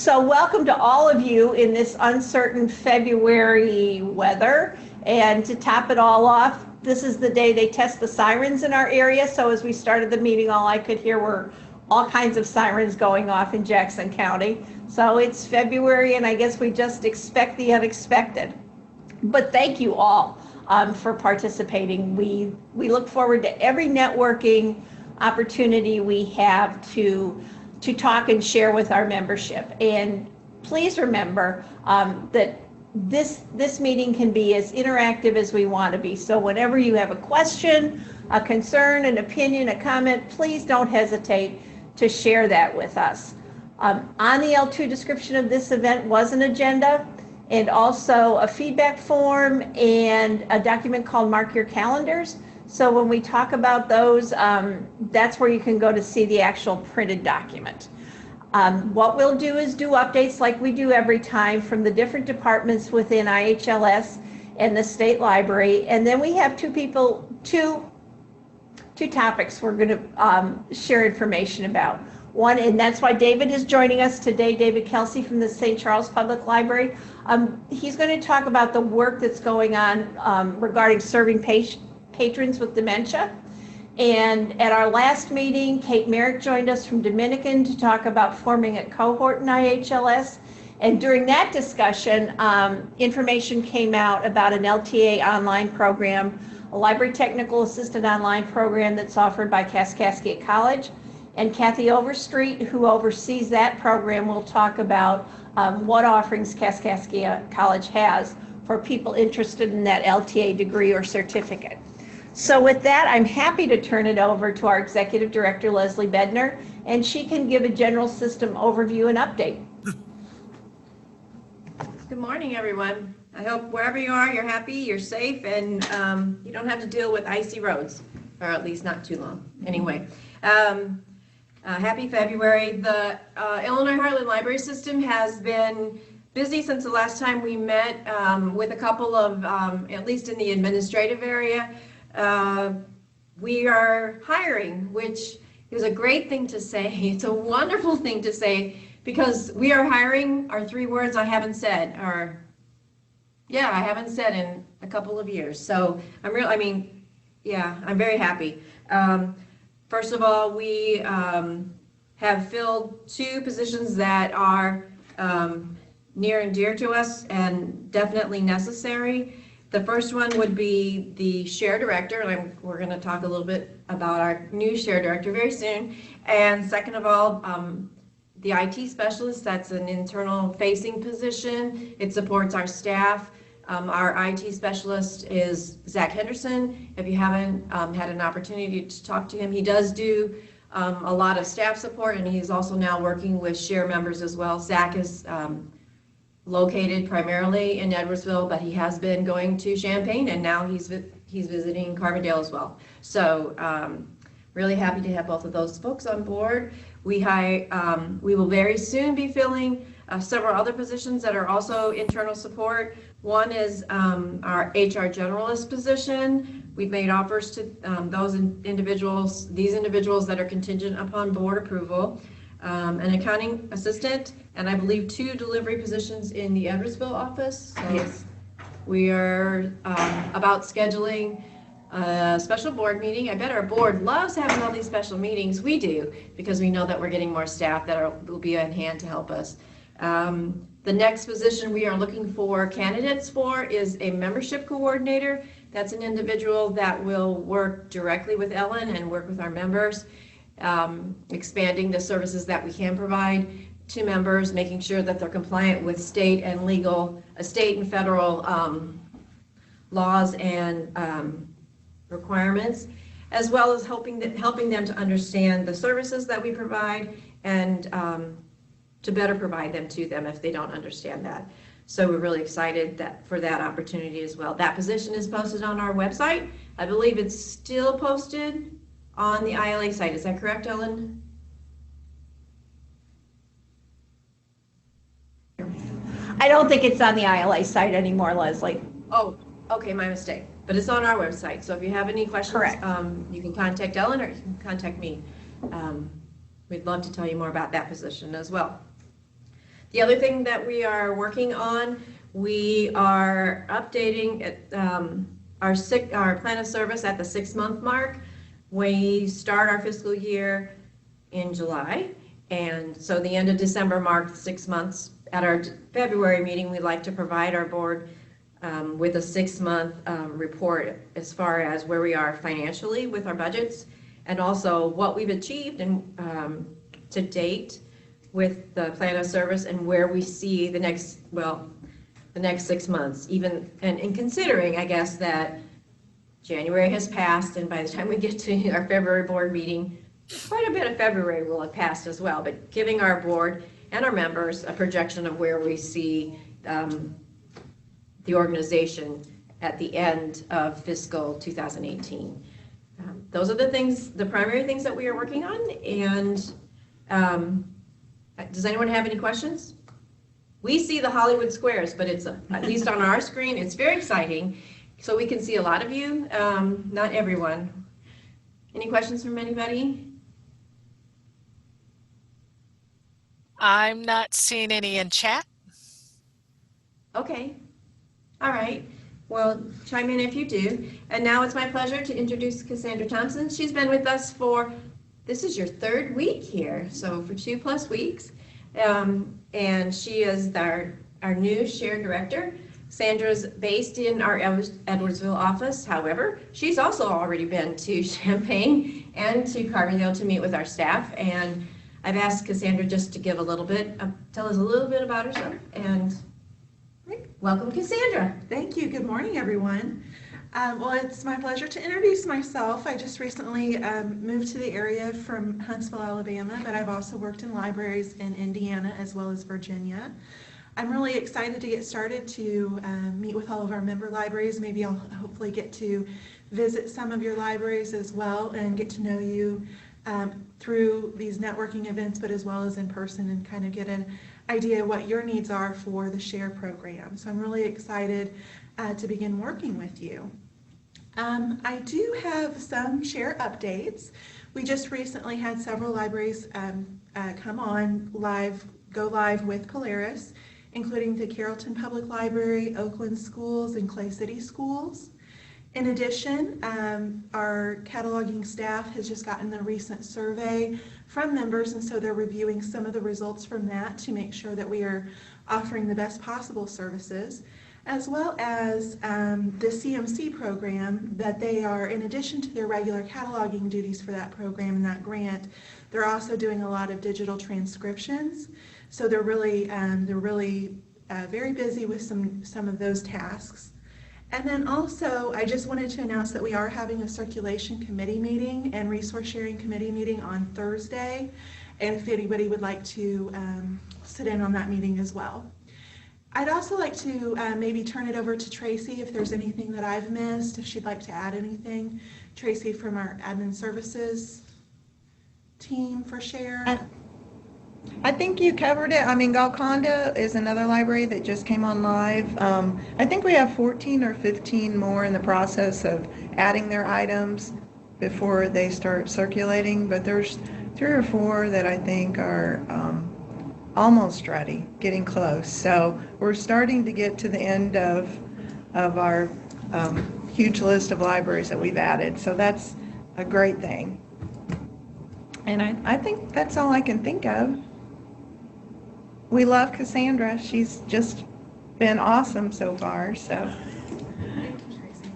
So welcome to all of you in this uncertain February weather. And to top it all off, this is the day they test the sirens in our area. So as we started the meeting, all I could hear were all kinds of sirens going off in Jackson County. So it's February, and I guess we just expect the unexpected. But thank you all for participating. We look forward to every networking opportunity we have to talk and share with our membership. And please remember that this meeting can be as interactive as we want to be. So whenever you have a question, a concern, an opinion, a comment, please don't hesitate to share that with us. On the L2 description of this event was an agenda and also a feedback form and a document called Mark Your Calendars. So when we talk about those, that's where you can go to see the actual printed document. What we'll do is do updates like we do every time from the different departments within IHLS and the state library. And then we have two topics we're going to share information about. One, and that's why David is joining us today, David Kelsey from the St. Charles Public Library. He's going to talk about the work that's going on regarding serving patrons with dementia. And at our last meeting, Kate Merrick joined us from Dominican to talk about forming a cohort in IHLS. And during that discussion, information came out about an LTA online program, a library technical assistant online program that's offered by Kaskaskia College. And Kathy Overstreet, who oversees that program, will talk about what offerings Kaskaskia College has for people interested in that LTA degree or certificate. So with that, I'm happy to turn it over to our Executive Director, Leslie Bednar, and she can give a general system overview and update. Good morning, everyone. I hope wherever you are, you're happy, you're safe, and you don't have to deal with icy roads, or at least not too long. Anyway, happy February. The Illinois Heartland Library System has been busy since the last time we met with a couple of, at least in the administrative area. We are hiring, which is a great thing to say. It's a wonderful thing to say because we are hiring. Our three words I haven't said are, yeah, I haven't said in a couple of years. So I'm I'm very happy. First of all, we have filled two positions that are near and dear to us and definitely necessary. The first one would be the share director, and we're going to talk a little bit about our new share director very soon. And second of all, the IT specialist, that's an internal facing position. It supports our staff. Our IT specialist is Zach Henderson. If you haven't had an opportunity to talk to him, he does do a lot of staff support, and he's also now working with share members as well. Zach is located primarily in Edwardsville, but he has been going to Champaign, and now he's visiting Carbondale as well. So really happy to have both of those folks on board. We will very soon be filling several other positions that are also internal support. One is our HR Generalist position. We've made offers to these individuals that are contingent upon board approval. An accounting assistant, and I believe 2 delivery positions in the Edwardsville office. So yes. We are about scheduling a special board meeting. I bet our board loves having all these special meetings. We do, because we know that we're getting more staff that will be on hand to help us. The next position we are looking for candidates for is a membership coordinator. That's an individual that will work directly with Ellen and work with our members. Expanding the services that we can provide to members, making sure that they're compliant with state and federal laws and requirements, as well as helping them to understand the services that we provide and to better provide them to them if they don't understand that. So we're really excited for that opportunity as well. That position is posted on our website. I believe it's still posted on the ILA site. Is that correct, Ellen? I don't think it's on the ILA site anymore, Leslie. Oh, okay, my mistake. But it's on our website. So if you have any questions, correct. You can contact Ellen or you can contact me. We'd love to tell you more about that position as well. The other thing that we are working on, we are updating our plan of service at the 6-month mark. We start our fiscal year in July, and so the end of December marked 6 months. At our February meeting, we'd like to provide our board with a 6-month report as far as where we are financially with our budgets, and also what we've achieved and to date with the plan of service, and where we see the next 6 months, even and considering, I guess, that January has passed, and by the time we get to our February board meeting, quite a bit of February will have passed as well, but giving our board and our members a projection of where we see the organization at the end of fiscal 2018. Those are the primary things that we are working on, and does anyone have any questions? We see the Hollywood squares, but it's, at least on our screen, it's very exciting. So we can see a lot of you, not everyone. Any questions from anybody? I'm not seeing any in chat. Okay. All right. Well, chime in if you do. And now it's my pleasure to introduce Casandra Thompson. She's been with us this is your 3rd week here, so for 2+ weeks. And she is our new shared director. Sandra's based in our Edwardsville office. However, she's also already been to Champaign and to Carbondale to meet with our staff. And I've asked Casandra just to give tell us a little bit about herself. And welcome, Casandra. Thank you. Good morning, everyone. Well, it's my pleasure to introduce myself. I just recently moved to the area from Huntsville, Alabama, but I've also worked in libraries in Indiana as well as Virginia. I'm really excited to get started to meet with all of our member libraries. Maybe I'll hopefully get to visit some of your libraries as well and get to know you through these networking events, but as well as in person, and kind of get an idea what your needs are for the SHARE program. So I'm really excited to begin working with you. I do have some SHARE updates. We just recently had several libraries go live with Polaris, including the Carrollton Public Library, Oakland Schools, and Clay City Schools. In addition, our cataloging staff has just gotten a recent survey from members, and so they're reviewing some of the results from that to make sure that we are offering the best possible services, as well as the CMC program, that they are, in addition to their regular cataloging duties for that program and that grant, they're also doing a lot of digital transcriptions. So they're really very busy with some of those tasks. And then also, I just wanted to announce that we are having a circulation committee meeting and resource sharing committee meeting on Thursday, and if anybody would like to sit in on that meeting as well. I'd also like to maybe turn it over to Tracy if there's anything that I've missed, if she'd like to add anything. Tracy from our admin services team for SHARE. I think you covered it. I mean, Golconda is another library that just came on live. I think we have 14 or 15 more in the process of adding their items before they start circulating, but there's 3 or 4 that I think are almost ready, getting close. So we're starting to get to the end of our huge list of libraries that we've added. So that's a great thing. And I think that's all I can think of. We love Cassandra. She's just been awesome so far. So. Thank you, Tracy.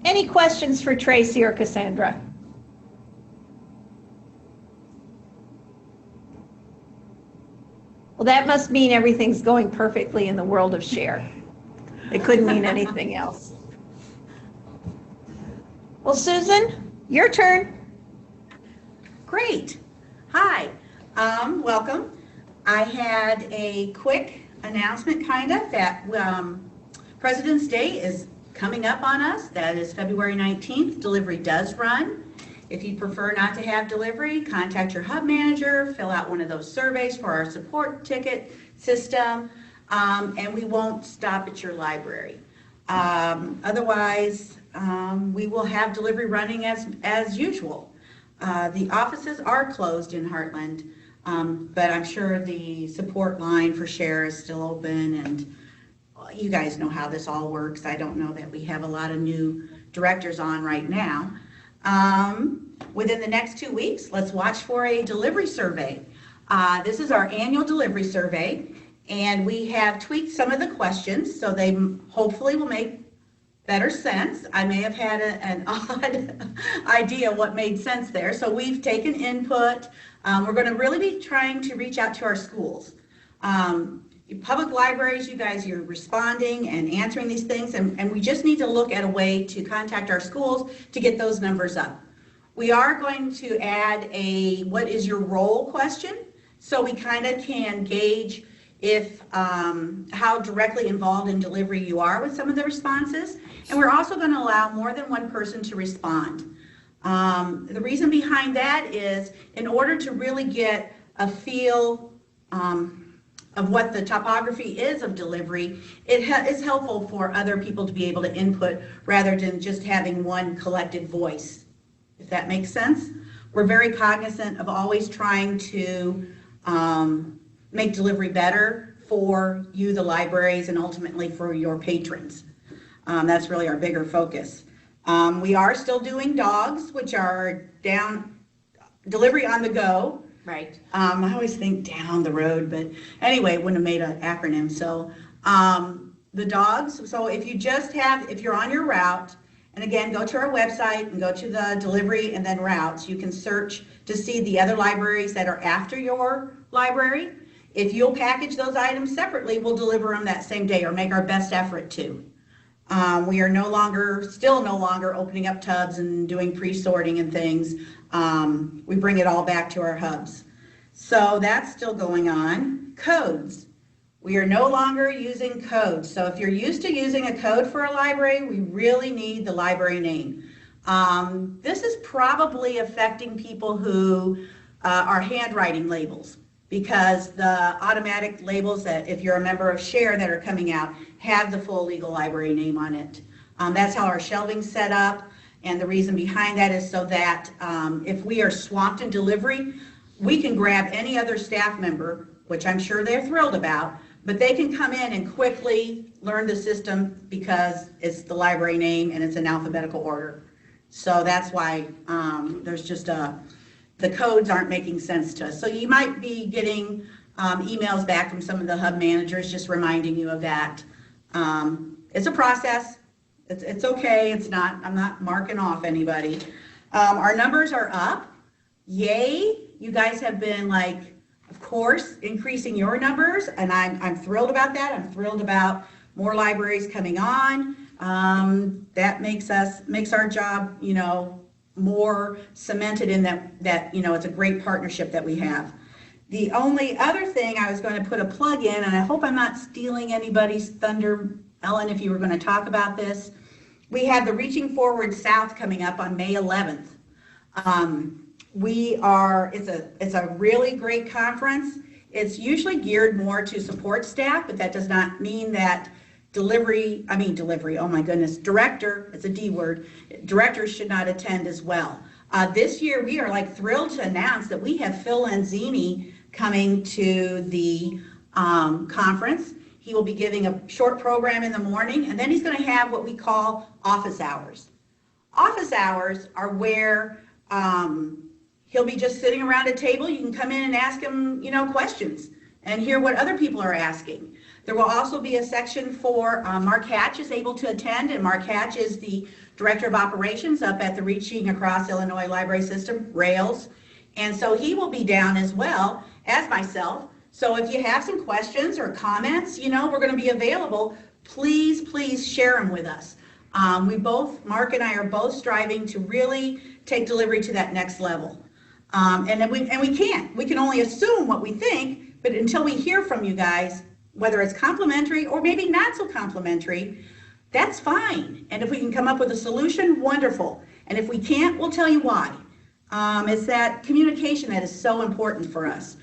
Any questions for Tracy or Cassandra? Well, that must mean everything's going perfectly in the world of SHARE. It couldn't mean anything else. Well, Susan, your turn. Great. Hi. Welcome. I had a quick announcement that President's Day is coming up on us. That is February 19th. Delivery does run. If you prefer not to have delivery, contact your hub manager, fill out one of those surveys for our support ticket system, and we won't stop at your library. Otherwise, we will have delivery running as usual. The offices are closed in Heartland, but I'm sure the support line for share is still open, and you guys know how this all works. I don't know that we have a lot of new directors on right now. Within the next 2 weeks, let's watch for a delivery survey. This is our annual delivery survey, and we have tweaked some of the questions, so they hopefully will make better sense. I may have had an odd idea what made sense there, so we've taken input. We're going to really be trying to reach out to our schools. Public libraries, you guys, you're responding and answering these things, and we just need to look at a way to contact our schools to get those numbers up. We are going to add a what is your role question, so we kind of can gauge if how directly involved in delivery you are with some of the responses. And we're also going to allow more than one person to respond. The reason behind that is in order to really get a feel of what the topography is of delivery, it is helpful for other people to be able to input rather than just having one collected voice, if that makes sense. We're very cognizant of always trying to make delivery better for you, the libraries, and ultimately for your patrons. That's really our bigger focus. We are still doing dogs, which are delivery on the go. Right. I always think down the road, but anyway, wouldn't have made an acronym. So the dogs, so if you're on your route, and again, go to our website and go to the delivery and then routes, you can search to see the other libraries that are after your library. If you'll package those items separately, we'll deliver them that same day or make our best effort to. We are still no longer opening up tubs and doing pre-sorting and things. We bring it all back to our hubs. So that's still going on. Codes. We are no longer using codes. So if you're used to using a code for a library, we really need the library name. This is probably affecting people who are handwriting labels, because the automatic labels that if you're a member of SHARE that are coming out have the full legal library name on it. That's how our shelving's set up, and the reason behind that is so that if we are swamped in delivery, we can grab any other staff member, which I'm sure they're thrilled about, but they can come in and quickly learn the system because it's the library name and it's in alphabetical order. So that's why there's just the codes aren't making sense to us. So you might be getting emails back from some of the hub managers just reminding you of that. It's a process. It's okay. I'm not marking off anybody. Our numbers are up. Yay. You guys have been, like, of course, increasing your numbers, and I'm thrilled about that. I'm thrilled about more libraries coming on. That makes our job, more cemented in that it's a great partnership that we have. The only other thing I was going to put a plug in, and I hope I'm not stealing anybody's thunder, Ellen, if you were going to talk about this, we have the Reaching Forward South coming up on May 11th. It's a really great conference. It's usually geared more to support staff, but that does not mean that delivery, oh my goodness, director, it's a D word, directors should not attend as well. This year, we are thrilled to announce that we have Phil Lanzini coming to the conference. He will be giving a short program in the morning, and then he's going to have what we call office hours. Office hours are where he'll be just sitting around a table. You can come in and ask him, questions and hear what other people are asking. There will also be a section for Mark Hatch is able to attend, and Mark Hatch is the Director of Operations up at the Reaching Across Illinois Library System, RAILS, and so he will be down as well as myself. So if you have some questions or comments, we're going to be available. Please share them with us. Mark and I are both striving to really take delivery to that next level. And we can't. We can only assume what we think, but until we hear from you guys, whether it's complimentary or maybe not so complimentary, that's fine. And if we can come up with a solution, wonderful. And if we can't, we'll tell you why. It's that communication that is so important for us.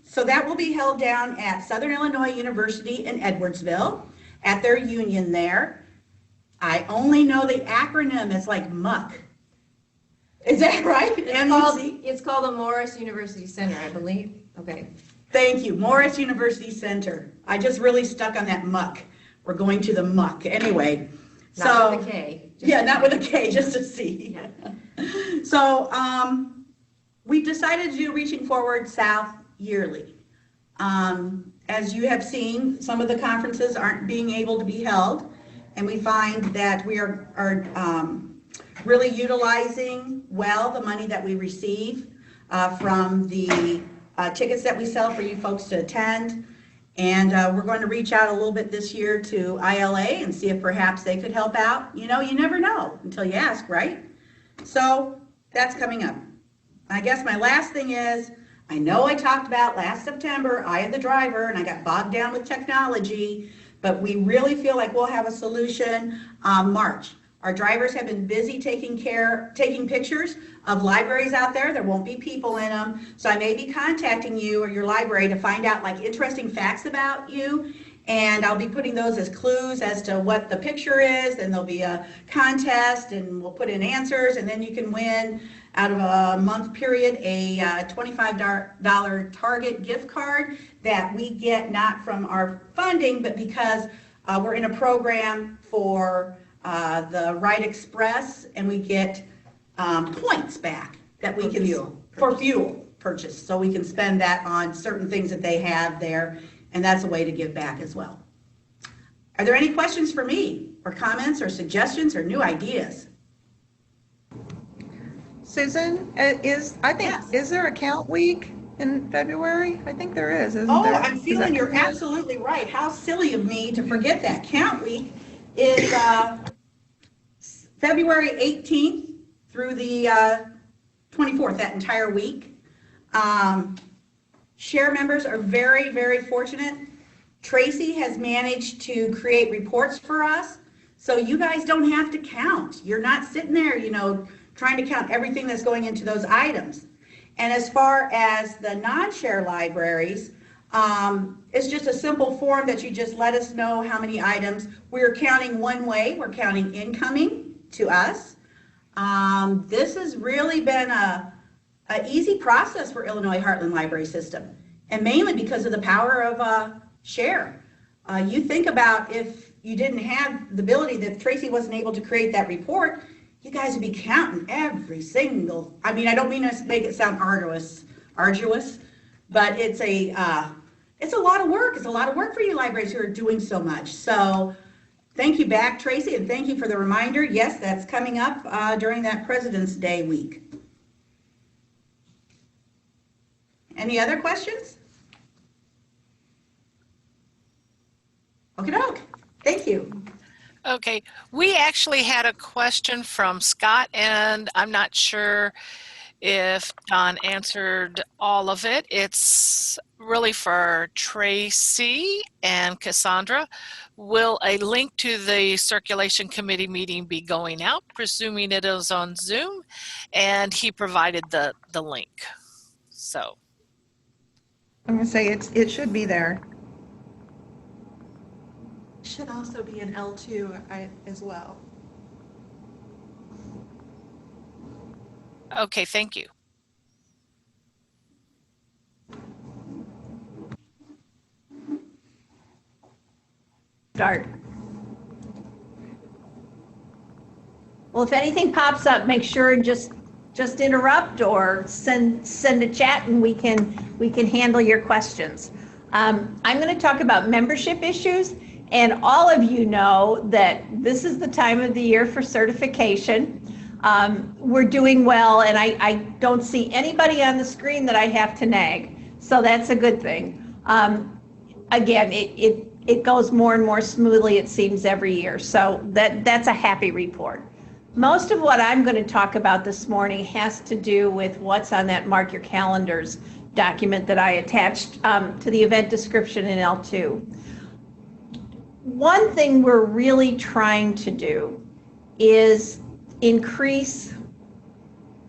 So that will be held down at Southern Illinois University in Edwardsville at their union there. I only know the acronym is like MUCK. Is that right? MEC? It's called the Morris University Center, I believe. Okay. Thank you, Morris University Center. I just really stuck on that muck. We're going to the muck. Anyway, Not with a K. Yeah, not with a K, just a C. Yeah. So we decided to do Reaching Forward South yearly. As you have seen, some of the conferences aren't being able to be held, and we find that we are really utilizing well the money that we receive from the tickets that we sell for you folks to attend. And we're going to reach out a little bit this year to ILA and see if perhaps they could help out. You know, you never know until you ask, right? So that's coming up. I guess my last thing is, I know I talked about last September, I had the driver and I got bogged down with technology, but we really feel like we'll have a solution March. Our drivers have been busy taking pictures of libraries out there. There won't be people in them. So I may be contacting you or your library to find out like interesting facts about you. And I'll be putting those as clues as to what the picture is. And there'll be a contest and we'll put in answers. And then you can win out of a month period a $25 Target gift card that we get not from our funding, but because we're in a program for the Ride Express, and we get points back that we can for fuel purchase, so we can spend that on certain things that they have there, and that's a way to give back as well. Are there any questions for me, or comments, or suggestions, or new ideas? Susan, is Yes. there a count week in February? I think there is, isn't Oh, there? I'm feeling you're absolutely right. How silly of me to forget that. Count Week is February 18th through the 24th, that entire week. Share members are very, very fortunate. Tracy has managed to create reports for us, so you guys don't have to count. You're not sitting there, you know, trying to count everything that's going into those items. And as far as the non-share libraries, it's just a simple form that you just let us know how many items. We're counting one way, we're counting incoming to us. This has really been an easy process for Illinois Heartland Library System, and mainly because of the power of share. You think about if you didn't have the ability, that Tracy wasn't able to create that report, you guys would be counting every single, I mean, I don't mean to make it sound arduous, but it's a lot of work. It's a lot of work for you libraries who are doing so much. So thank you back, Tracy, and thank you for the reminder. Yes, that's coming up during that President's Day week. Any other questions? Okey-doke. Thank you. Okay, we actually had a question from Scott, and I'm not sure if Don answered all of it. It's really for Tracy and Cassandra. Will a link to the circulation committee meeting be going out, presuming it is on Zoom? And he provided the link. So I'm gonna say it should be there. Should also be an L2 as well. okay, thank you. Start. Well, if anything pops up, make sure and just interrupt or send a chat, and we can handle your questions. I'm going to talk about membership issues, and all of you know that this is the time of the year for certification. We're doing well, and I don't see anybody on the screen that I have to nag, so that's a good thing. Again, it goes more and more smoothly, it seems, every year, so that's a happy report. Most of what I'm going to talk about this morning has to do with what's on that Mark Your Calendars document that I attached to the event description in L2. One thing we're really trying to do is increase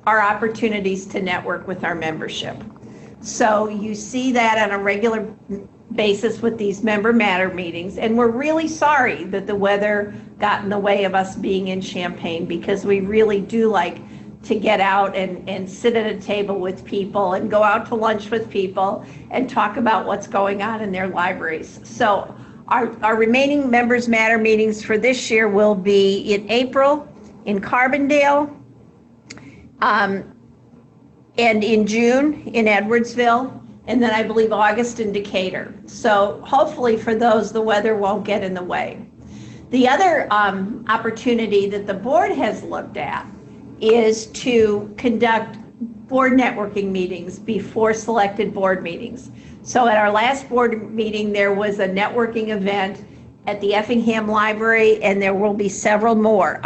our opportunities to network with our membership. So you see that on a regular basis with these Member Matter meetings, and we're really sorry that the weather got in the way of us being in Champaign, because we really do like to get out and sit at a table with people and go out to lunch with people and talk about what's going on in their libraries. So our remaining Members Matter meetings for this year will be in April in Carbondale, and in June in Edwardsville, and then I believe August in Decatur. So hopefully for those, the weather won't get in the way. The other opportunity that the board has looked at is to conduct board networking meetings before selected board meetings. So at our last board meeting, there was a networking event at the Effingham Library, and there will be several more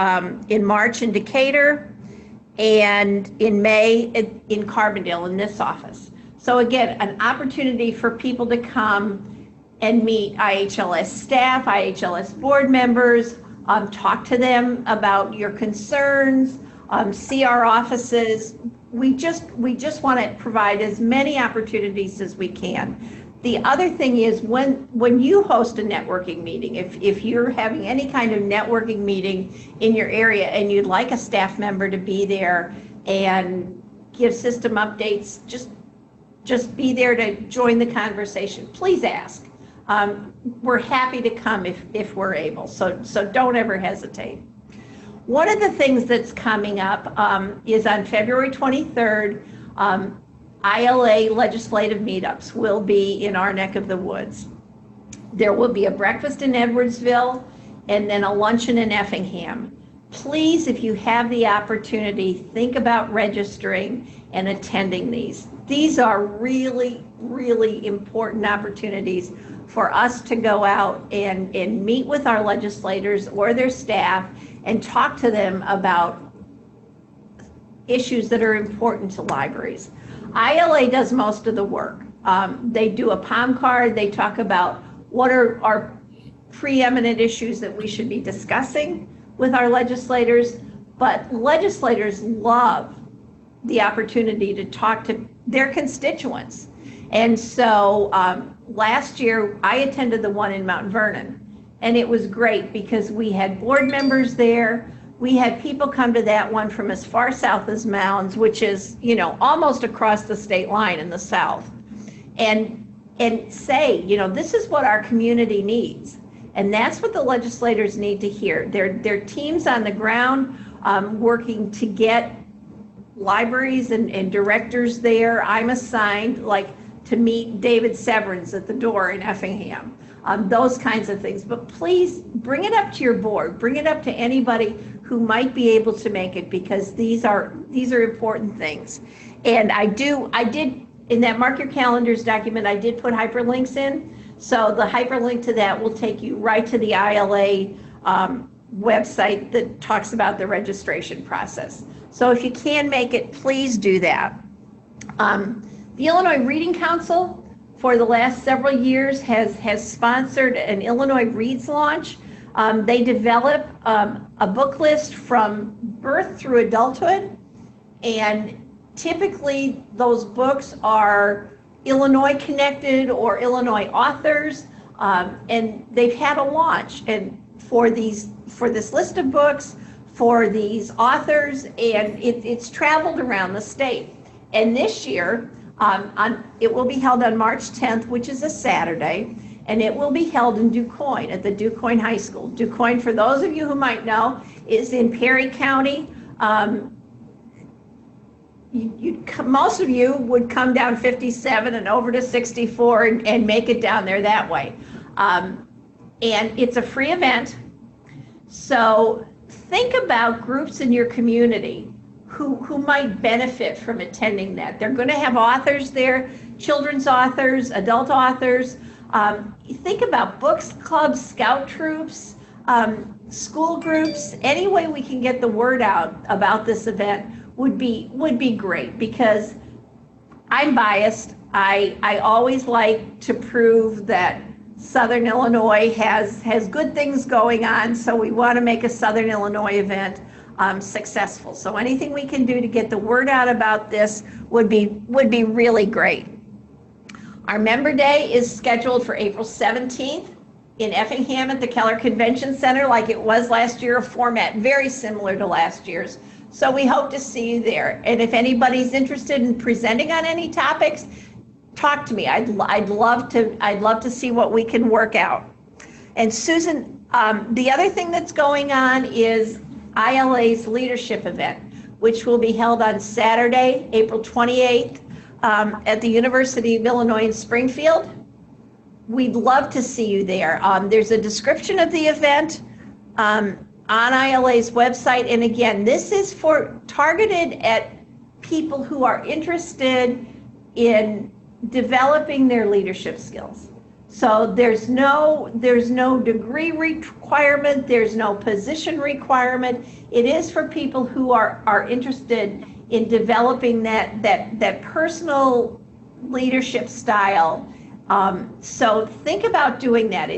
in March in Decatur and in May in Carbondale in this office. So again, an opportunity for people to come and meet IHLS staff, IHLS board members, talk to them about your concerns, see our offices. We just want to provide as many opportunities as we can. The other thing is when you host a networking meeting, if you're having any kind of networking meeting in your area and you'd like a staff member to be there and give system updates, just be there to join the conversation, please ask. We're happy to come if we're able, so don't ever hesitate. One of the things that's coming up is on February 23rd, ILA legislative meetups will be in our neck of the woods. There will be a breakfast in Edwardsville and then a luncheon in Effingham. Please, if you have the opportunity, think about registering and attending these. These are really, really important opportunities for us to go out and meet with our legislators or their staff and talk to them about issues that are important to libraries. ILA does most of the work. They do a POM card. They talk about what are our preeminent issues that we should be discussing with our legislators, but legislators love the opportunity to talk to their constituents. And so last year I attended the one in Mount Vernon, and it was great because we had board members there. We had people come to that one from as far south as Mounds, which is, almost across the state line in the south, and say, this is what our community needs. And that's what the legislators need to hear. Their teams on the ground working to get libraries and directors there. I'm assigned to meet David Severance at the door in Effingham, those kinds of things. But please bring it up to your board, bring it up to anybody who might be able to make it, because these are important things. And I did in that mark your calendars document, I did put hyperlinks in. So the hyperlink to that will take you right to the ILA website that talks about the registration process. So if you can make it, please do that. The Illinois Reading Council for the last several years has sponsored an Illinois Reads launch. They develop a book list from birth through adulthood, and typically those books are Illinois connected or Illinois authors, and they've had a launch and for this list of books for these authors, and it's traveled around the state. And this year it will be held on March 10th, which is a Saturday, and it will be held in DuQuoin at the DuQuoin High School. DuQuoin, for those of you who might know, is in Perry County. Most of you would come down 57 and over to 64 and make it down there that way. And it's a free event. So think about groups in your community who might benefit from attending that. They're going to have authors there, children's authors, adult authors. Think about books clubs, scout troops, school groups. Any way we can get the word out about this event would be great, because I'm biased. I always like to prove that Southern Illinois has good things going on, so we want to make a Southern Illinois event successful. So anything we can do to get the word out about this would be really great. Our Member Day is scheduled for April 17th in Effingham at the Keller Convention Center, like it was last year, a format very similar to last year's. So we hope to see you there. And if anybody's interested in presenting on any topics, talk to me. I'd love to see what we can work out. And Susan, the other thing that's going on is ILA's leadership event, which will be held on Saturday, April 28th, at the University of Illinois in Springfield. We'd love to see you there. There's a description of the event on ILA's website. And again, this is targeted at people who are interested in developing their leadership skills. So there's no degree requirement, there's no position requirement. It is for people who are interested in developing that personal leadership style. So think about doing that.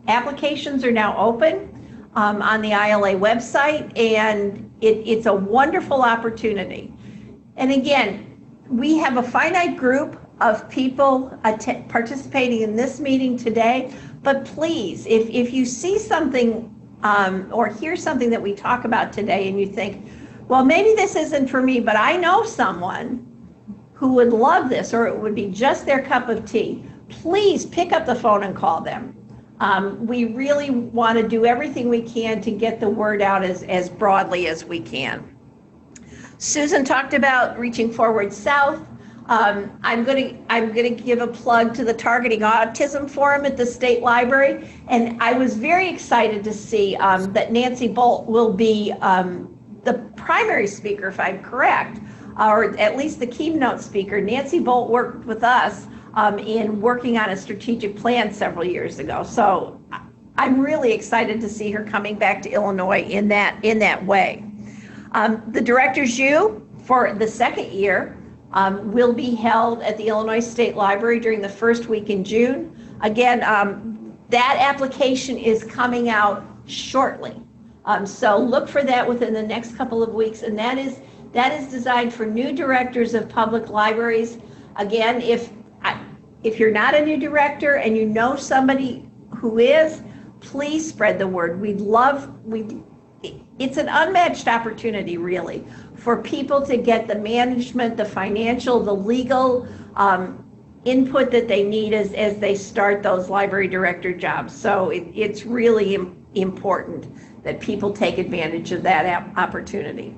Applications are now open on the ILA website, and it's a wonderful opportunity. And again, we have a finite group of people participating in this meeting today, but please, if you see something or hear something that we talk about today and you think, well, maybe this isn't for me, but I know someone who would love this, or it would be just their cup of tea, please pick up the phone and call them. We really want to do everything we can to get the word out as broadly as we can. Susan talked about Reaching Forward South. I'm going to give a plug to the Targeting Autism Forum at the State Library, and I was very excited to see that Nancy Bolt will be the primary speaker, if I'm correct, or at least the keynote speaker. Nancy Bolt worked with us in working on a strategic plan several years ago, so I'm really excited to see her coming back to Illinois in that way. The Director's U for the second year will be held at the Illinois State Library during the first week in June. Again, that application is coming out shortly. So look for that within the next couple of weeks, and that is designed for new directors of public libraries. Again, if you're not a new director and you know somebody who is, please spread the word. It's an unmatched opportunity, really, for people to get the management, the financial, the legal input that they need as they start those library director jobs. So it's really important that people take advantage of that opportunity.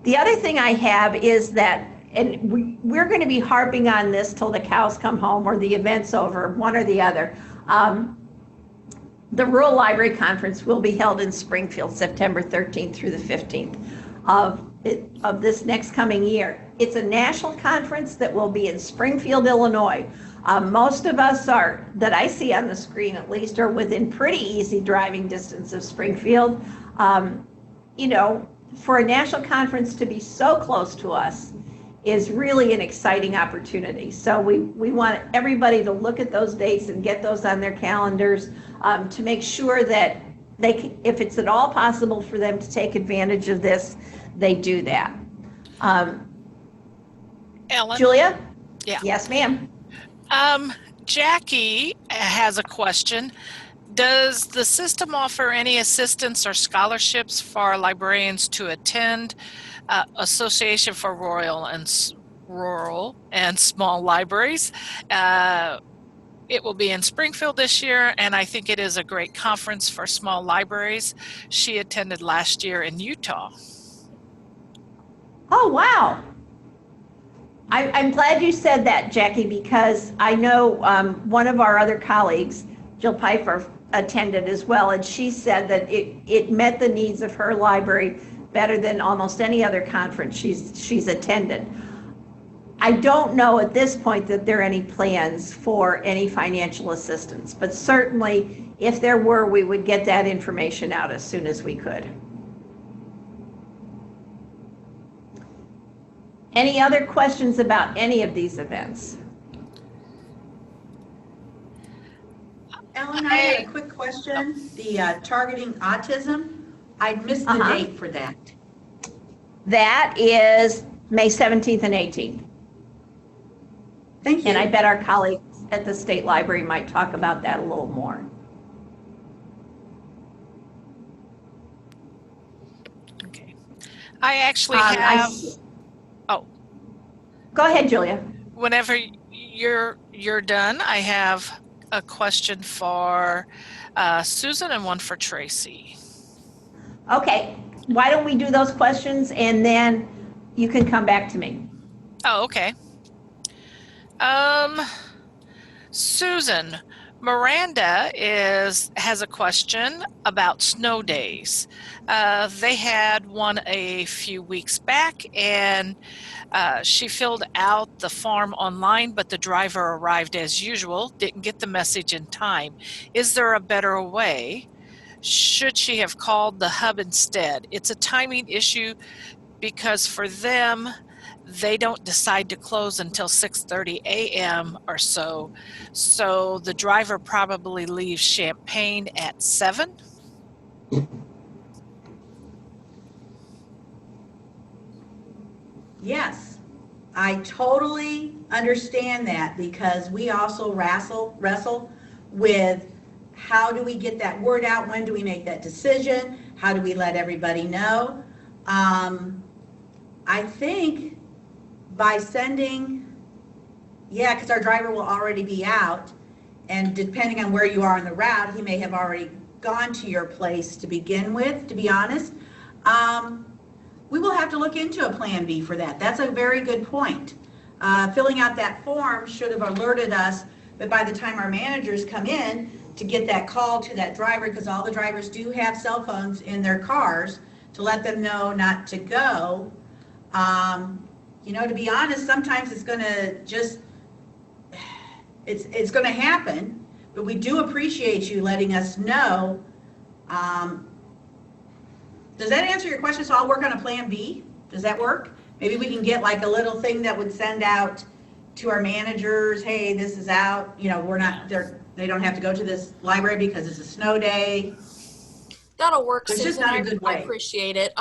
The other thing I have is that, and we're going to be harping on this till the cows come home or the event's over, one or the other. The Rural Library Conference will be held in Springfield, September 13th through the 15th of this next coming year. It's a national conference that will be in Springfield, Illinois. Most of us that I see on the screen at least, are within pretty easy driving distance of Springfield. For a national conference to be so close to us is really an exciting opportunity. So we want everybody to look at those dates and get those on their calendars to make sure that if it's at all possible for them to take advantage of this, they do that. Ellen? Julia? Yeah. Yes, ma'am. Jackie has a question. Does the system offer any assistance or scholarships for librarians to attend Association for Rural and Small Libraries? It will be in Springfield this year, and I think it is a great conference for small libraries. She attended last year in Utah. Oh, wow. I'm glad you said that, Jackie, because I know one of our other colleagues, Jill Pfeiffer, attended as well, and she said that it met the needs of her library better than almost any other conference she's attended. I don't know at this point that there are any plans for any financial assistance, but certainly if there were, we would get that information out as soon as we could. Any other questions about any of these events? Ellen, I had a quick question. The Targeting Autism, I missed the date for that. That is May 17th and 18th. Thank you. And I bet our colleagues at the State Library might talk about that a little more. Okay. I actually I have, s- oh, Go ahead, Julia. whenever you're done, I have a question for Susan and one for Tracy. Okay, why don't we do those questions and then you can come back to me. Oh, okay. Susan, Miranda has a question about snow days. They had one a few weeks back, and she filled out the form online, but the driver arrived as usual, didn't get the message in time. Is there a better way? Should she have called the hub instead? It's a timing issue because for them, they don't decide to close until 6:30 a.m. or so. So the driver probably leaves Champaign at 7. Yes, I totally understand that because we also wrestle with how do we get that word out? When do we make that decision? How do we let everybody know? I think by sending, yeah, because our driver will already be out, and depending on where you are on the route, he may have already gone to your place to begin with, to be honest. We will have to look into a plan B for that. That's a very good point. Filling out that form should have alerted us that by the time our managers come in to get that call to that driver, because all the drivers do have cell phones in their cars, to let them know not to go. You know, to be honest, sometimes it's going to just, it's going to happen, but we do appreciate you letting us know. Does that answer your question? So I'll work on a plan B. Does that work? Maybe we can get like a little thing that would send out to our managers, hey, this is out. You know, they don't have to go to this library because it's a snow day. That'll work, It's just Susan. not a good I way. appreciate it.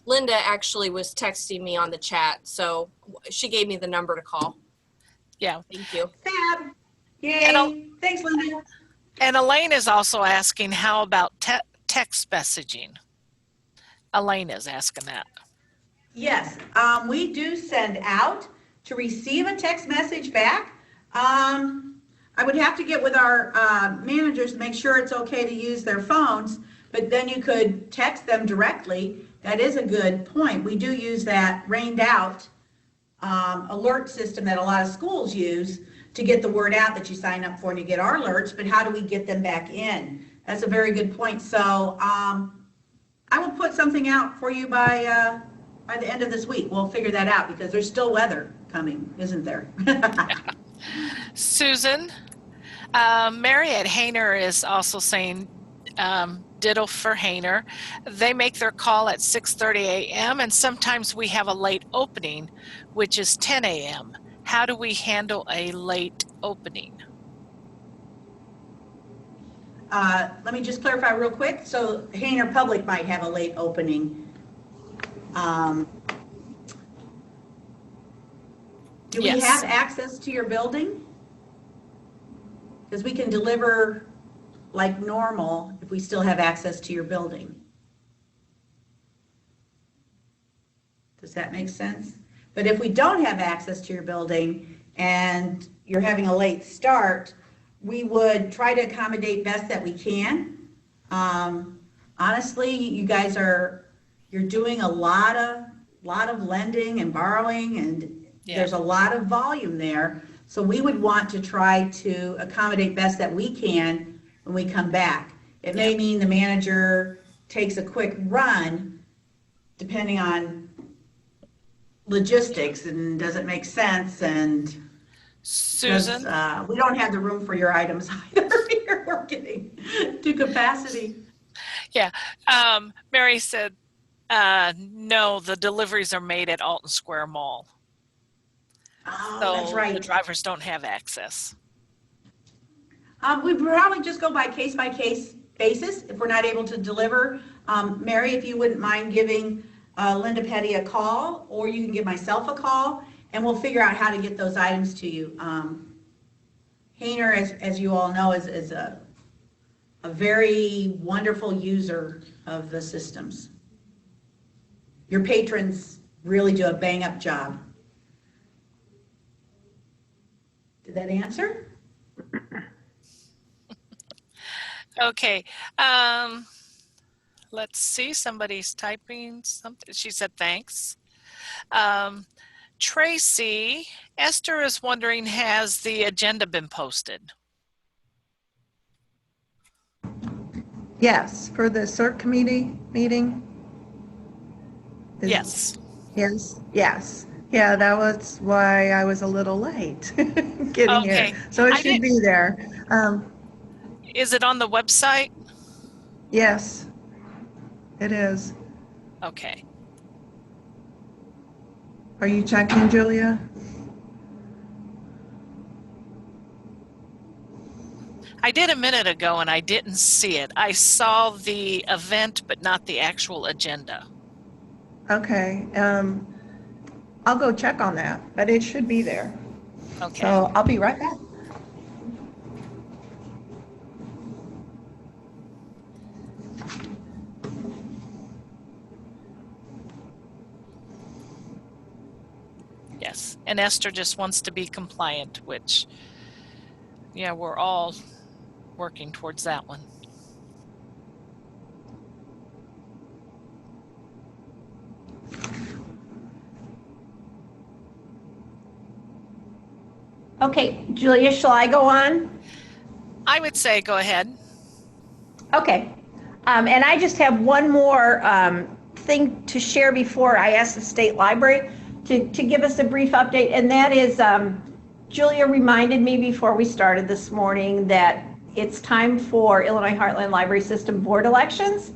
Linda actually was texting me on the chat, so she gave me the number to call. Yeah. Thank you. Fab. Yay. Thanks, Linda. And Elaine is also asking, how about text messaging? Elaine is asking that. Yes, we do send out to receive a text message back. I would have to get with our managers to make sure it's okay to use their phones, but then you could text them directly. That is a good point. We do use that rained out alert system that a lot of schools use to get the word out that you sign up for and you get our alerts, but how do we get them back in? That's a very good point. So I will put something out for you by the end of this week. We'll figure that out because there's still weather coming, isn't there? Susan, Mary at Hainer is also saying ditto for Hainer. They make their call at 6:30 a.m. and sometimes we have a late opening, which is 10 a.m. How do we handle a late opening? Let me just clarify real quick. So Hainer Public might have a late opening. Do we Yes. have access to your building? Because we can deliver like normal if we still have access to your building. Does that make sense? But if we don't have access to your building and you're having a late start, we would try to accommodate best that we can. Honestly, you guys you're doing a lot of lending and borrowing, and there's a lot of volume there. So we would want to try to accommodate best that we can when we come back. It may mean the manager takes a quick run, depending on logistics, and does it make sense, and Susan? we don't have the room for your items either. We're getting to capacity. Yeah. Mary said, no, the deliveries are made at Alton Square Mall. Oh, So that's right. the drivers don't have access. We probably just go by case basis if we're not able to deliver. Mary, if you wouldn't mind giving Linda Petty a call, or you can give myself a call, and we'll figure out how to get those items to you. Hainer, as you all know, is a very wonderful user of the systems. your patrons really do a bang-up job. Did that answer? Okay. Let's see. Somebody's typing something. She said thanks. Tracy, Esther is wondering, has the agenda been posted? Yes, for the Cert committee meeting? Yes. Yes. Yeah, that was why I was a little late getting Okay. here. So it should be there. Is it on the website? Yes, it is. Okay. Are you checking, Julia? I did a minute ago and I didn't see it. I saw the event, but not the actual agenda. Okay. I'll go check on that, but it should be there. Okay. So I'll be right back. Yes. And Esther just wants to be compliant, which, yeah, we're all working towards that one. Okay, Julia, shall I go on? I would say go ahead. Okay. And I just have one more thing to share before I ask the State Library to give us a brief update, and that is Julia reminded me before we started this morning that it's time for Illinois Heartland Library System Board elections.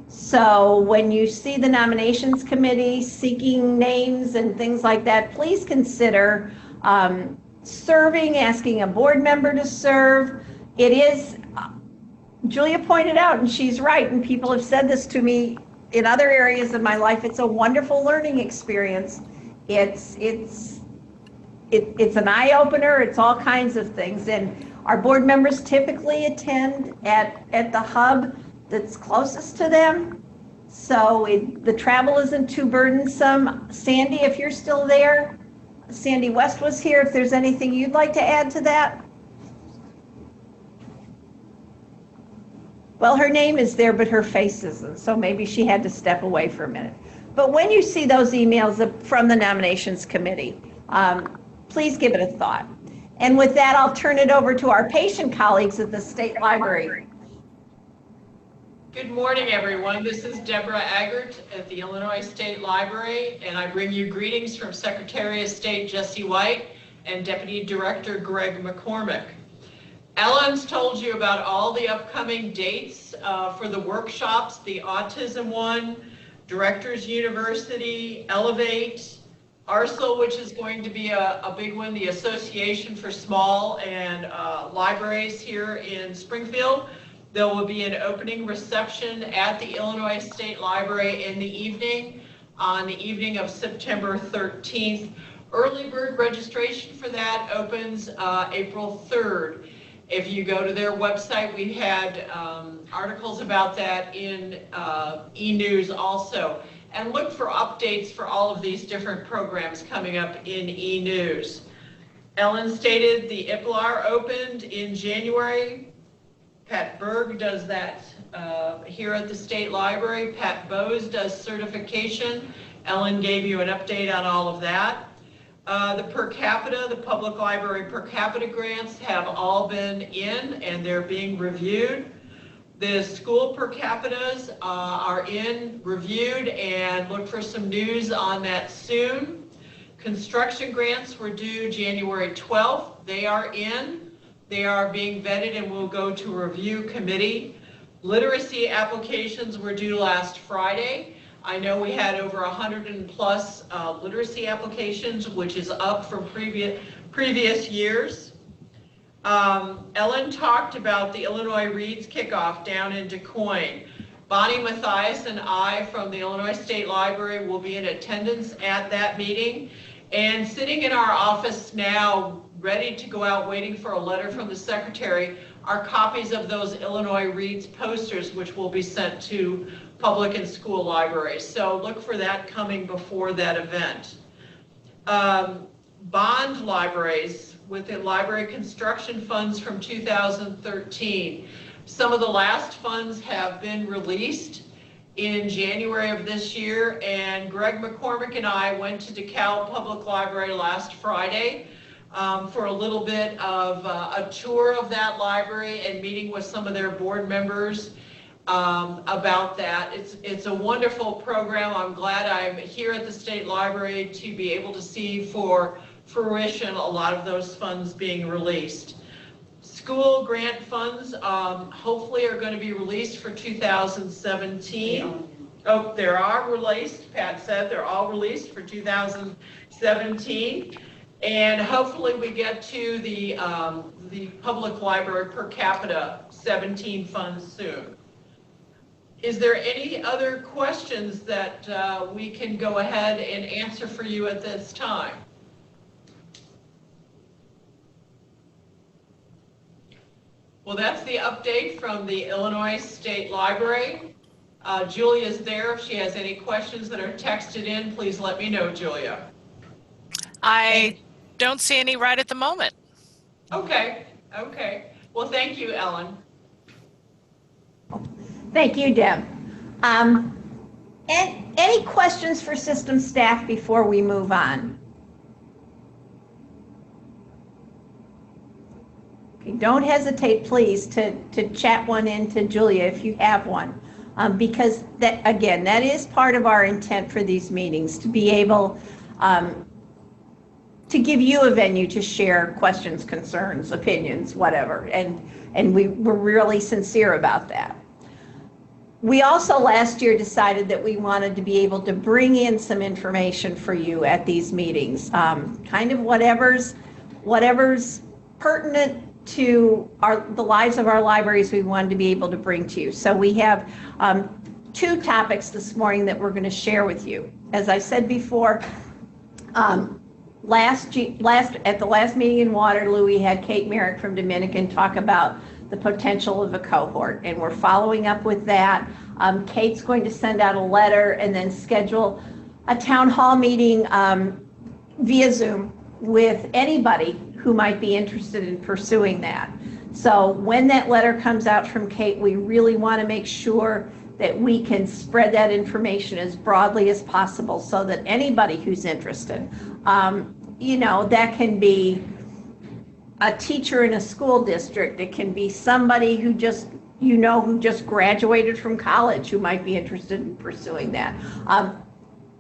So when you see the nominations committee seeking names and things like that, please consider serving, asking a board member to serve. It is, Julia pointed out, and she's right, and people have said this to me in other areas of my life, it's a wonderful learning experience. It's an eye-opener, it's all kinds of things, and our board members typically attend at the hub that's closest to them, so the travel isn't too burdensome. Sandy, if you're still there, Sandy West was here, if there's anything you'd like to add to that? Well, her name is there, but her face isn't, so maybe she had to step away for a minute. But when you see those emails from the nominations committee, please give it a thought. And with that, I'll turn it over to our patient colleagues at the State Library. Good morning, everyone. This is Deborah Aggert at the Illinois State Library, and I bring you greetings from Secretary of State Jesse White and Deputy Director Greg McCormick. Ellen's told you about all the upcoming dates for the workshops, the autism one, Directors University, Elevate, ARSL, which is going to be a big one, the Association for Small and Libraries here in Springfield. There will be an opening reception at the Illinois State Library in the evening, on the evening of September 13th. Early bird registration for that opens April 3rd. If you go to their website, we had articles about that in e-news also. And look for updates for all of these different programs coming up in e-news. Ellen stated the IPLAR opened in January. Pat Berg does that here at the State Library. Pat Bose does certification. Ellen gave you an update on all of that. The per capita, the public library per capita grants have all been in and they're being reviewed. The school per capitas are in, reviewed, and look for some news on that soon. Construction grants were due January 12th. They are in. They are being vetted and will go to a review committee. Literacy applications were due last Friday. I know we had over 100+ literacy applications, which is up from previous years. Ellen talked about the Illinois Reads kickoff down in Des Moines. Bonnie Mathias and I from the Illinois State Library will be in attendance at that meeting. And sitting in our office now, ready to go out, waiting for a letter from the secretary, are copies of those Illinois Reads posters, which will be sent to public and school libraries. So look for that coming before that event. Bond libraries with the library construction funds from 2013. Some of the last funds have been released in January of this year, and Greg McCormick and I went to DeKalb Public Library last Friday for a little bit of a tour of that library and meeting with some of their board members about that. It's a wonderful program. I'm glad I'm here at the State Library to be able to see for fruition a lot of those funds being released. School grant funds hopefully are going to be released for 2017. Oh, they are released. Pat said they're all released for 2017. And hopefully we get to the public library per capita 17 funds soon. Is there any other questions that we can go ahead and answer for you at this time? Well, that's the update from the Illinois State Library. Julia's there. If she has any questions that are texted in, please let me know, Julia. I don't see any right at the moment. Okay, okay. Well, thank you, Ellen. Thank you, Deb. Any questions for system staff before we move on? Okay, don't hesitate, please, to chat one in to Julia if you have one. Because that, again, that is part of our intent for these meetings, to be able to give you a venue to share questions, concerns, opinions, whatever. And we're really sincere about that. We also last year decided that we wanted to be able to bring in some information for you at these meetings, kind of whatever's pertinent to the lives of our libraries we wanted to be able to bring to you. So we have two topics this morning that we're going to share with you. As I said before, at the last meeting in Waterloo, we had Kate Merrick from Dominican talk about the potential of a cohort, and we're following up with that. Kate's going to send out a letter and then schedule a town hall meeting via Zoom with anybody who might be interested in pursuing that. So when that letter comes out from Kate, we really want to make sure that we can spread that information as broadly as possible so that anybody who's interested, that can be a teacher in a school district. It can be somebody who just graduated from college who might be interested in pursuing that.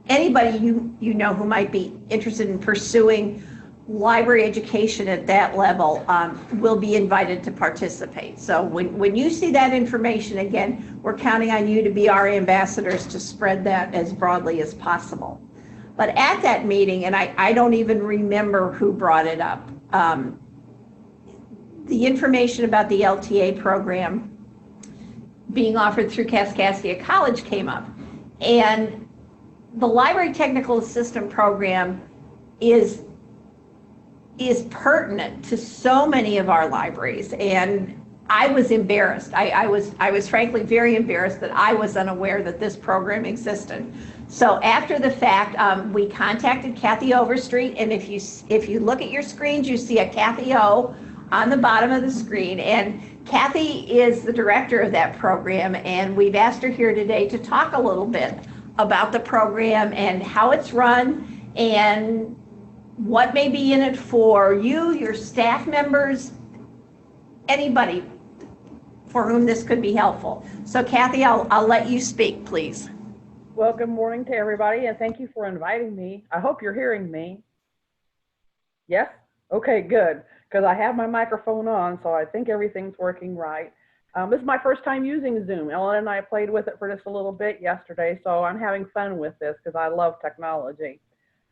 Anybody who might be interested in pursuing library education at that level will be invited to participate. So when you see that information, again, we're counting on you to be our ambassadors to spread that as broadly as possible. But at that meeting, and I don't even remember who brought it up, the information about the LTA program being offered through Kaskaskia College came up. And the Library Technical Assistant Program is pertinent to so many of our libraries. And I was embarrassed. I was frankly very embarrassed that I was unaware that this program existed. So after the fact, we contacted Kathy Overstreet, and if you look at your screens, you see a Kathy O on the bottom of the screen, and Kathy is the director of that program, and we've asked her here today to talk a little bit about the program and how it's run and what may be in it for you, your staff members, anybody for whom this could be helpful. So Kathy, I'll let you speak, please. Well, good morning to everybody, and thank you for inviting me. I hope you're hearing me. Yes? Okay, good, because I have my microphone on, so I think everything's working right. This is my first time using Zoom. Ellen and I played with it for just a little bit yesterday, so I'm having fun with this because I love technology.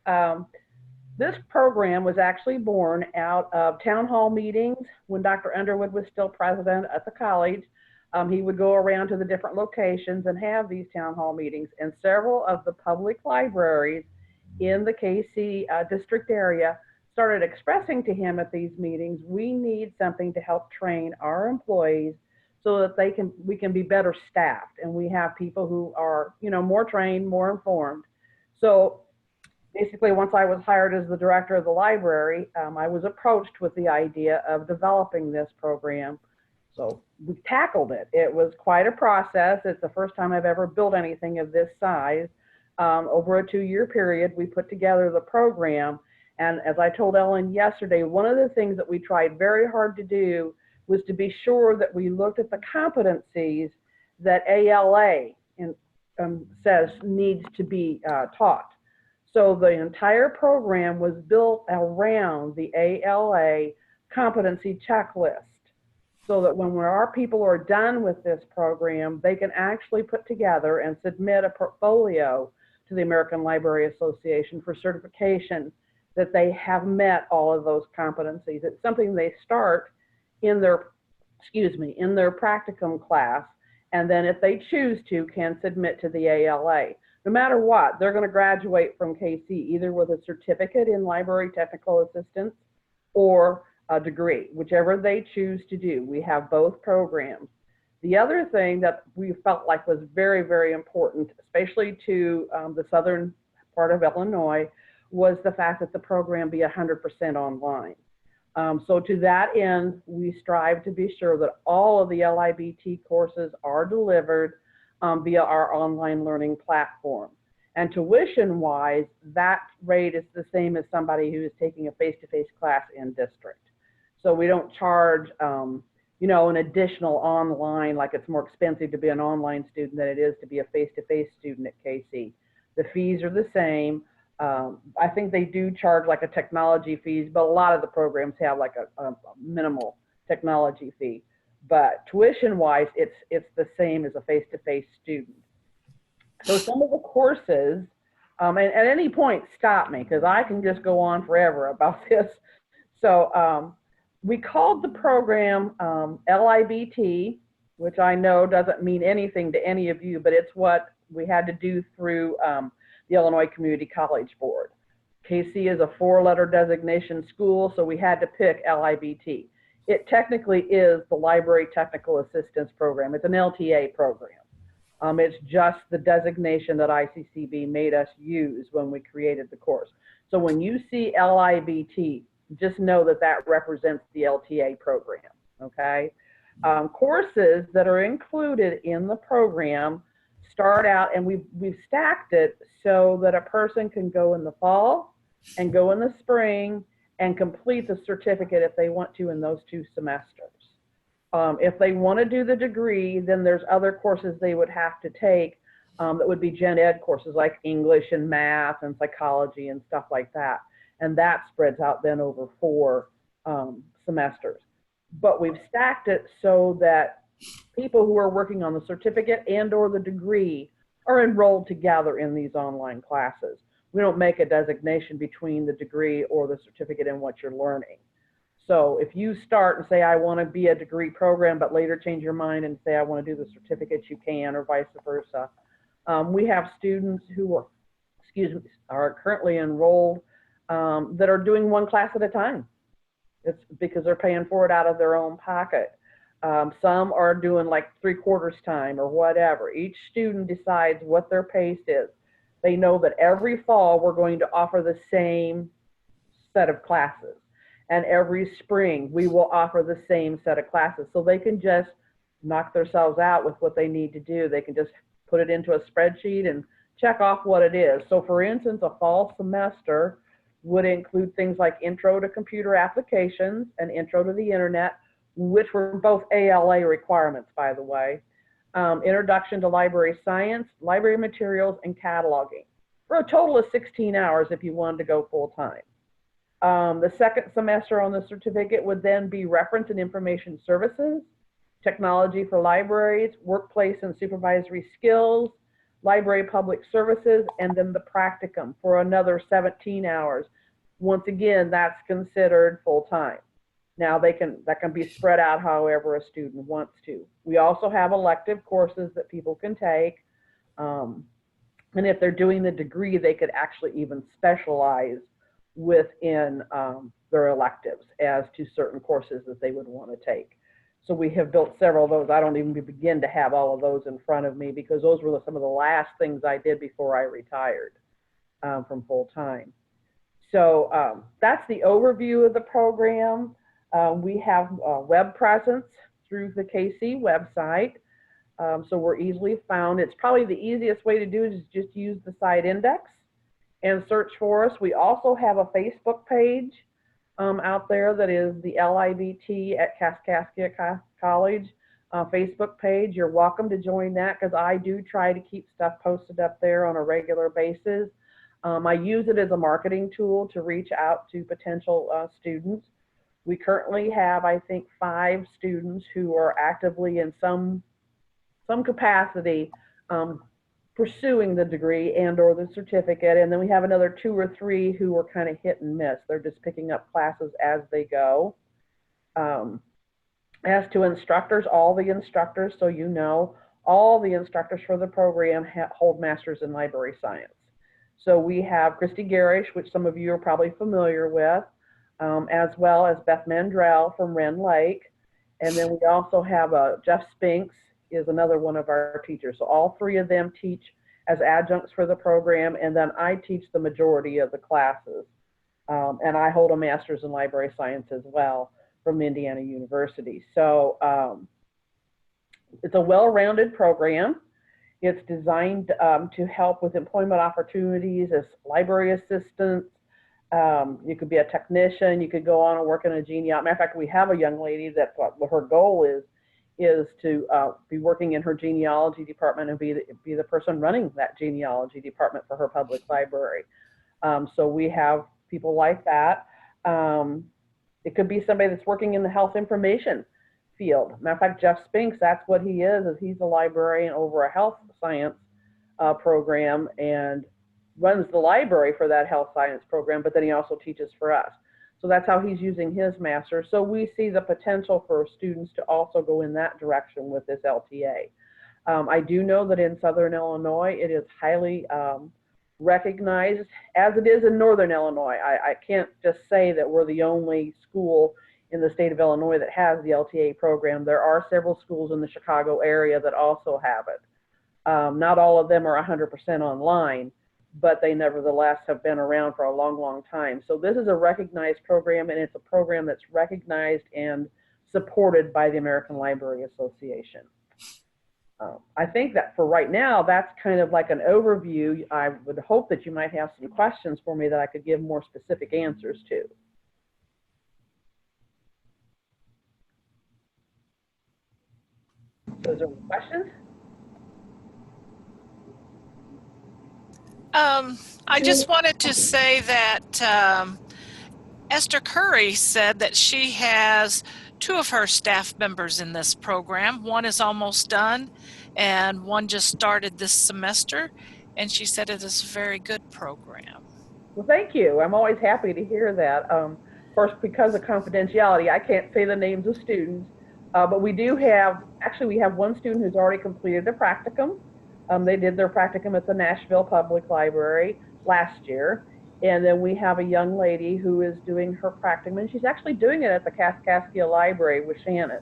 This program was actually born out of town hall meetings when Dr. Underwood was still president at the college. He would go around to the different locations and have these town hall meetings, and several of the public libraries in the KC district area started expressing to him at these meetings, we need something to help train our employees so that we can be better staffed, and we have people who are, you know, more trained, more informed. So basically, once I was hired as the director of the library, I was approached with the idea of developing this program. So we tackled it. It was quite a process. It's the first time I've ever built anything of this size. Over a 2-year period, we put together the program. And as I told Ellen yesterday, one of the things that we tried very hard to do was to be sure that we looked at the competencies that ALA says needs to be taught. So the entire program was built around the ALA competency checklist, so that when our people are done with this program, they can actually put together and submit a portfolio to the American Library Association for certification that they have met all of those competencies. It's something they start in their, in their practicum class, and then if they choose to, can submit to the ALA. No matter what, they're going to graduate from KC either with a certificate in library technical assistance or a degree, whichever they choose to do. We have both programs. The other thing that we felt like was very, very important, especially to the southern part of Illinois, was the fact that the program be 100% online. So to that end, we strive to be sure that all of the LIBT courses are delivered via our online learning platform. And tuition-wise, that rate is the same as somebody who is taking a face-to-face class in district. So we don't charge, you know, an additional online, like it's more expensive to be an online student than it is to be a face-to-face student at KC. The fees are the same. I think they do charge like a technology fees, but a lot of the programs have like a minimal technology fee. But tuition-wise, it's the same as a face-to-face student. So some of the courses, and at any point, stop me, because I can just go on forever about this. So we called the program LIBT, which I know doesn't mean anything to any of you, but it's what we had to do through the Illinois Community College Board. KC is a 4-letter designation school, so we had to pick LIBT. It technically is the Library Technical Assistance Program. It's an LTA program. It's just the designation that ICCB made us use when we created the course. So when you see LIBT, just know that that represents the LTA program, okay? Courses that are included in the program start out, and we've stacked it so that a person can go in the fall and go in the spring and complete the certificate if they want to in those 2 semesters. If they want to do the degree, then there's other courses they would have to take that would be gen ed courses like English and math and psychology and stuff like that. And that spreads out then over 4 semesters. But we've stacked it so that people who are working on the certificate and or the degree are enrolled together in these online classes. We don't make a designation between the degree or the certificate and what you're learning. So if you start and say, I want to be a degree program, but later change your mind and say, I want to do the certificate, you can, or vice versa. We have students who are currently enrolled that are doing 1 class at a time. It's because they're paying for it out of their own pocket. Some are doing like 3/4 time or whatever. Each student decides what their pace is. They know that every fall we're going to offer the same set of classes. And every spring we will offer the same set of classes. So they can just knock themselves out with what they need to do. They can just put it into a spreadsheet and check off what it is. So for instance, a fall semester would include things like Intro to Computer Applications and Intro to the Internet, which were both ALA requirements, by the way. Introduction to Library Science, Library Materials, and Cataloging, for a total of 16 hours if you wanted to go full time. The second semester on the certificate would then be Reference and Information Services, Technology for Libraries, Workplace and Supervisory Skills, Library Public Services, and then the practicum for another 17 hours. Once again, that's considered full-time. Now that can be spread out however a student wants to. We also have elective courses that people can take. And if they're doing the degree, they could actually even specialize within their electives as to certain courses that they would want to take. So we have built several of those. I don't even begin to have all of those in front of me because those were some of the last things I did before I retired from full time. So that's the overview of the program. We have a web presence through the KC website. So we're easily found. It's probably the easiest way to do it is just use the site index and search for us. We also have a Facebook page out there that is the LIBT at Kaskaskia College Facebook page. You're welcome to join that because I do try to keep stuff posted up there on a regular basis. I use it as a marketing tool to reach out to potential students. We currently have, I think, 5 students who are actively in some capacity pursuing the degree and or the certificate, and then we have another 2 or 3 who are kind of hit and miss. They're just picking up classes as they go. As to instructors, all the instructors, so you know, all the instructors for the program hold masters in library science. So we have Christy Garish, which some of you are probably familiar with, as well as Beth Mandrell from Wren Lake, and then we also have Jeff Spinks is another one of our teachers. So all 3 of them teach as adjuncts for the program, and then I teach the majority of the classes. And I hold a master's in library science as well from Indiana University. So it's a well-rounded program. It's designed to help with employment opportunities as library assistants. You could be a technician, you could go on and work in a genealogy. Matter of fact, we have a young lady that her goal is to be working in her genealogy department and be the person running that genealogy department for her public library. So we have people like that. It could be somebody that's working in the health information field. Matter of fact, Jeff Spinks, that's what he is he's a librarian over a health science program and runs the library for that health science program, but then he also teaches for us. So that's how he's using his master. So we see the potential for students to also go in that direction with this LTA. I do know that in Southern Illinois, it is highly recognized as it is in Northern Illinois. I can't just say that we're the only school in the state of Illinois that has the LTA program. There are several schools in the Chicago area that also have it. Not all of them are 100% online, but they nevertheless have been around for a long, long time. So this is a recognized program, and it's a program that's recognized and supported by the American Library Association. I think that for right now, that's kind of like an overview. I would hope that you might have some questions for me that I could give more specific answers to. Those are questions? I just wanted to say that Esther Curry said that she has 2 of her staff members in this program. One is almost done and one just started this semester, and she said it is a very good program. Well, thank you. I'm always happy to hear that. Of course, because of confidentiality, I can't say the names of students, but we do have, actually we have one student who's already completed their practicum. They did their practicum at the Nashville Public Library last year. And then we have a young lady who is doing her practicum, and she's actually doing it at the Kaskaskia Library with Shannon.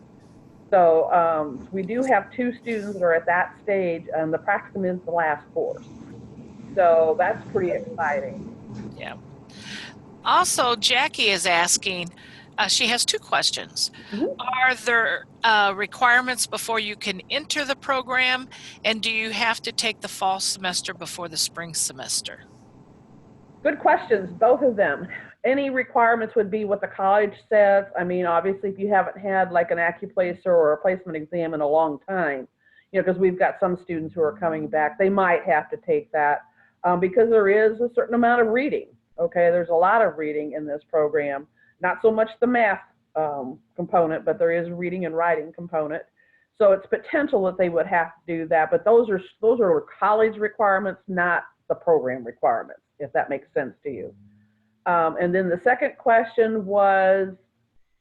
So we do have 2 students that are at that stage, and the practicum is the last course. So that's pretty exciting. Yeah. Also, Jackie is asking, she has 2 questions. Mm-hmm. Are there requirements before you can enter the program, and do you have to take the fall semester before the spring semester? Good questions, both of them. Any requirements would be what the college says. I mean, obviously, if you haven't had like an AccuPlacer or a placement exam in a long time, you know, because we've got some students who are coming back, they might have to take that because there is a certain amount of reading. Okay, there's a lot of reading in this program. Not so much the math component, but there is a reading and writing component. So it's potential that they would have to do that, but those are college requirements, not the program requirements, if that makes sense to you. And then the second question was,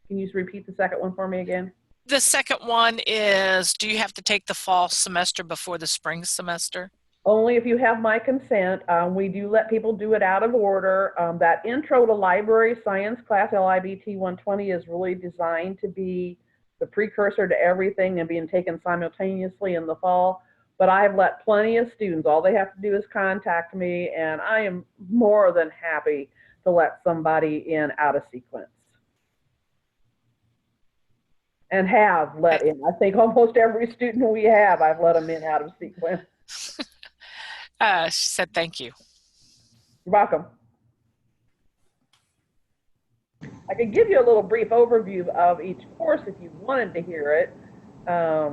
can you just repeat the second one for me again? The second one is, do you have to take the fall semester before the spring semester? Only if you have my consent. We do let people do it out of order. That Intro to Library Science class, LIBT 120, is really designed to be the precursor to everything and being taken simultaneously in the fall. But I've let plenty of students, all they have to do is contact me, and I am more than happy to let somebody in out of sequence. And have let in. I think almost every student we have, I've let them in out of sequence. She said thank you. You're welcome. I could give you a little brief overview of each course if you wanted to hear it. I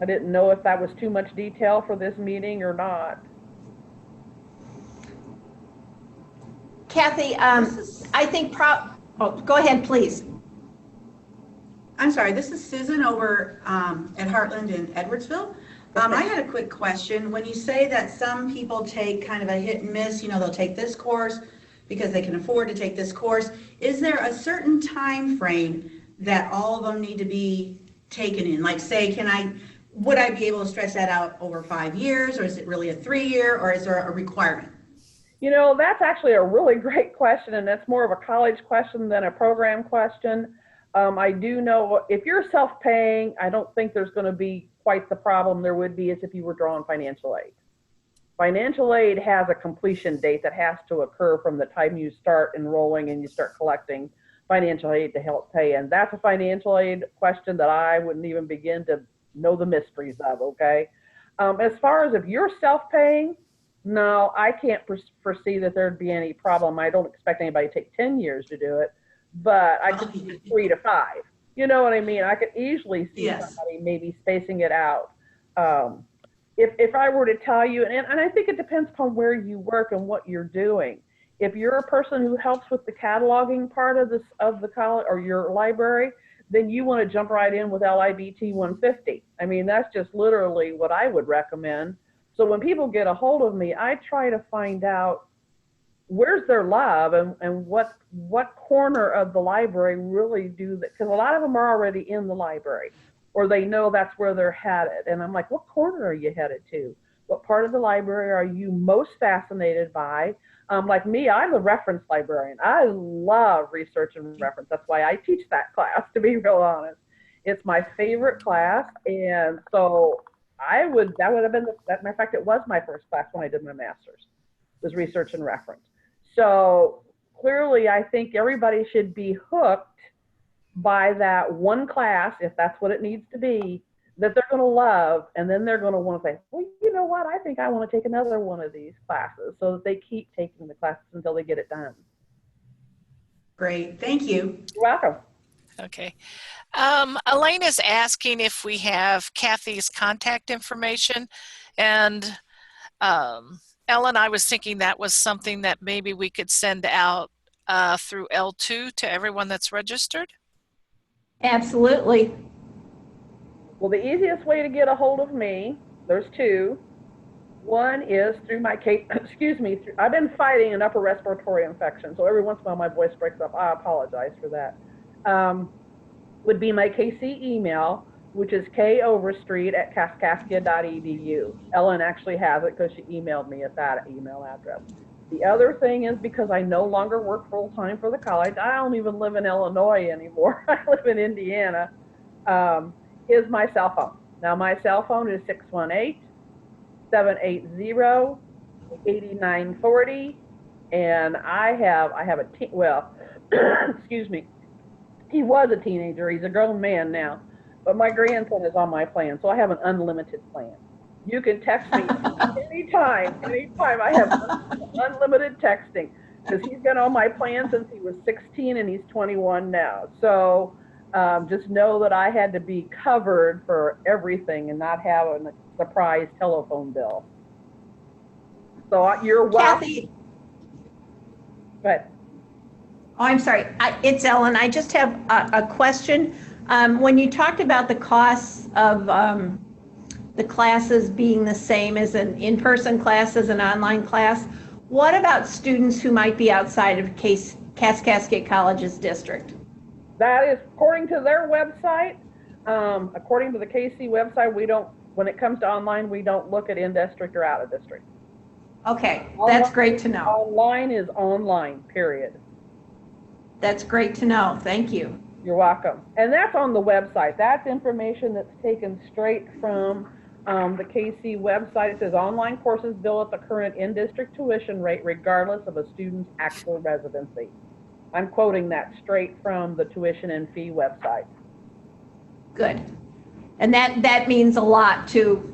didn't know if that was too much detail for this meeting or not. Kathy, I think go ahead, please. I'm sorry, this is Susan over at Heartland in Edwardsville. I had a quick question. When you say that some people take kind of a hit and miss, you know, they'll take this course because they can afford to take this course, is there a certain time frame that all of them need to be taken in? Like say, would I be able to stretch that out over 5 years, or is it really a 3-year, or is there a requirement? You know, that's actually a really great question, and that's more of a college question than a program question. I do know if you're self-paying, I don't think there's going to be quite the problem there would be as if you were drawing financial aid. Financial aid has a completion date that has to occur from the time you start enrolling and you start collecting financial aid to help pay. And that's a financial aid question that I wouldn't even begin to know the mysteries of, okay? As far as if you're self-paying, no, I can't foresee that there'd be any problem. I don't expect anybody to take 10 years to do it, but I could see 3 to 5. You know what I mean? I could easily see somebody maybe spacing it out. If I were to tell you, and I think it depends upon where you work and what you're doing. If you're a person who helps with the cataloging part of the college or your library, then you want to jump right in with LIBT 150. I mean, that's just literally what I would recommend. So when people get a hold of me, I try to find out where's their love and what corner of the library really do that, because a lot of them are already in the library or they know that's where they're headed. And I'm like, what corner are you headed to? What part of the library are you most fascinated by? Like me, I'm a reference librarian. I love research and reference. That's why I teach that class, to be real honest. It's my favorite class. And so that would have been, matter of fact, it was my first class when I did my master's, was research and reference. So clearly, I think everybody should be hooked by that one class, if that's what it needs to be, that they're going to love, and then they're going to want to say, well, you know what, I think I want to take another one of these classes, so that they keep taking the classes until they get it done. Great, thank you. You're welcome. Okay. Elaine is asking if we have Kathy's contact information, and Ellen, I was thinking that was something that maybe we could send out through L2 to everyone that's registered. Absolutely. Well, the easiest way to get a hold of me, there's two. One is through my case, I've been fighting an upper respiratory infection, so every once in a while my voice breaks up. I apologize for that. Would be my KC email, which is koverstreet@kaskaskia.edu. Ellen actually has it because she emailed me at that email address. The other thing is, because I no longer work full-time for the college, I don't even live in Illinois anymore. I live in Indiana. Is my cell phone. Now my cell phone is 618-780-8940, and I have a excuse me, he was a teenager, he's a grown man now, but my grandson is on my plan, so I have an unlimited plan. You can text me anytime I have unlimited texting, because he's been on my plan since he was 16 and he's 21 now. So just know that I had to be covered for everything and not have a surprise telephone bill. So you're welcome. Kathy. But Oh, I'm sorry. It's Ellen. I just have a question. When you talked about the costs of the classes being the same as an in-person class as an online class, what about students who might be outside of Kaskaskia College's district? that is according to their website. According to the KC website, we don't, when it comes to online, we don't look at in-district or out-of-district. Okay, that's great to know. Online is online, period. That's great to know. Thank you. You're welcome. And that's on the website. That's information that's taken straight from the KC website. It says online courses bill at the current in-district tuition rate regardless of a student's actual residency. I'm quoting that straight from the tuition and fee website. Good. And that means a lot to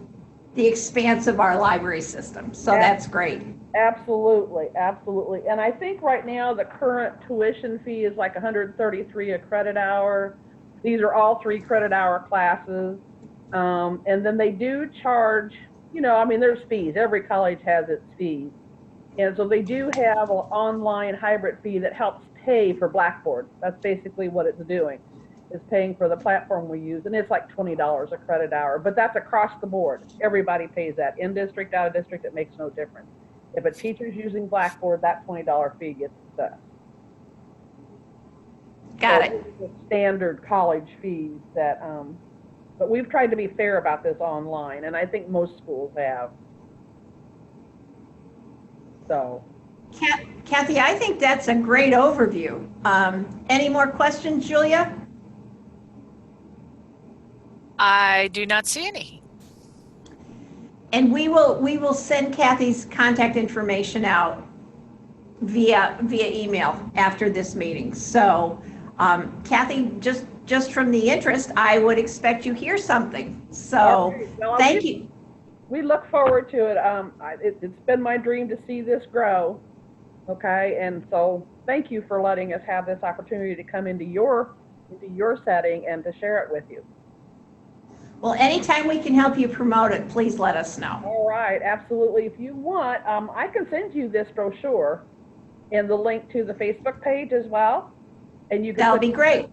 the expanse of our library system. So that's great. Absolutely, absolutely. And I think right now the current tuition fee is like 133 a credit hour. These are all 3 credit hour classes. And then they do charge, you know, I mean, there's fees. Every college has its fees. And so they do have an online hybrid fee that helps pay for Blackboard. That's basically what it's doing, is paying for the platform we use. And it's like $20 a credit hour, but that's across the board. Everybody pays that. In district, out of district, it makes no difference. If a teacher's using Blackboard, that $20 fee gets assessed. Got So it. it's standard college fees that, but we've tried to be fair about this online, and I think most schools have. So. Kathy, I think that's a great overview. Any more questions, Julia? I do not see any. And we will send Kathy's contact information out via email after this meeting. So, Kathy, just from the interest, I would expect you hear something. So, Well, thank you. We look forward to it. It's been my dream to see this grow. Okay, and so thank you for letting us have this opportunity to come into your setting and to share it with you. Well, anytime we can help you promote it, please let us know. All right, absolutely. If you want, I can send you this brochure and the link to the Facebook page as well. And you can. That'll be great.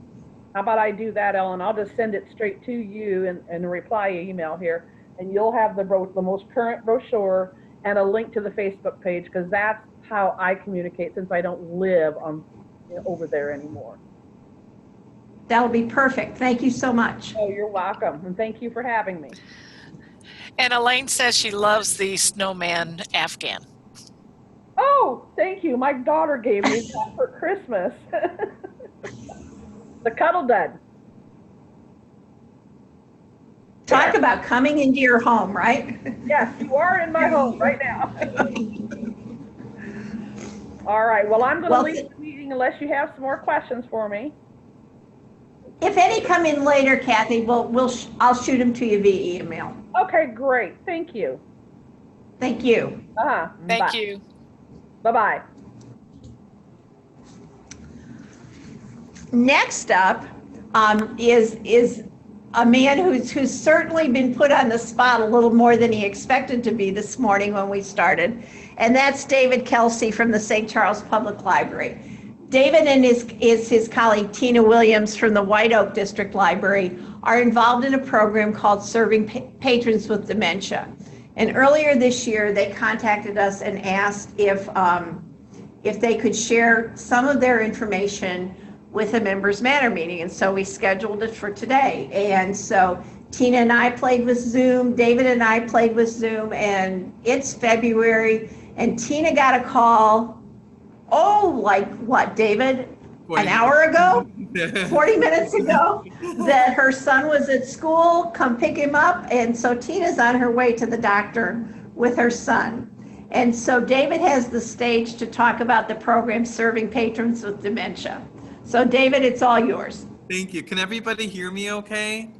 How about I do that, Ellen? I'll just send it straight to you and reply email here, and you'll have the most current brochure and a link to the Facebook page, because that's how I communicate since I don't live over there anymore. That'll be perfect. Thank you so much. Oh, you're welcome. And thank you for having me. And Elaine says she loves the snowman Afghan. Oh, thank you. My daughter gave me that for Christmas. The Cuddle Dud. Talk about coming into your home, right? Yes, you are in my home right now. All right. Well, I'm going to leave the meeting unless you have some more questions for me. If any come in later, Kathy, I'll shoot them to you via email. Okay, great. Thank you. Thank you. Thank you. Bye-bye. Next up is a man who's certainly been put on the spot a little more than he expected to be this morning when we started, and that's David Kelsey from the St. Charles Public Library. David and his colleague Tina Williams from the White Oak District Library are involved in a program called Serving Patrons with Dementia. And earlier this year, they contacted us and asked if they could share some of their information with a Members Matter meeting. And so we scheduled it for today. And so Tina and I played with Zoom, David and I played with Zoom, and it's February. And Tina got a call, like what, David? An hour ago? 40 minutes ago, that her son was at school, come pick him up. And so Tina's on her way to the doctor with her son. And so David has the stage to talk about the program Serving Patrons with Dementia. So David, it's all yours. Thank you. Can everybody hear me okay?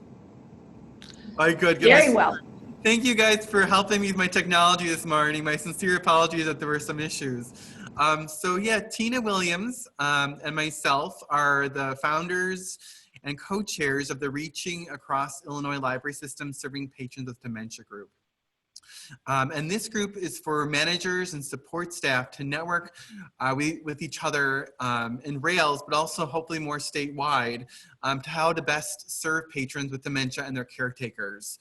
All right, good. Very well. Thank you guys for helping me with my technology this morning. My sincere apologies that there were some issues. So yeah, Tina Williams and myself are the founders and co-chairs of the Reaching Across Illinois Library System Serving Patrons with Dementia group. And this group is for managers and support staff to network with each other in Rails, but also hopefully more statewide, to how to best serve patrons with dementia and their caretakers.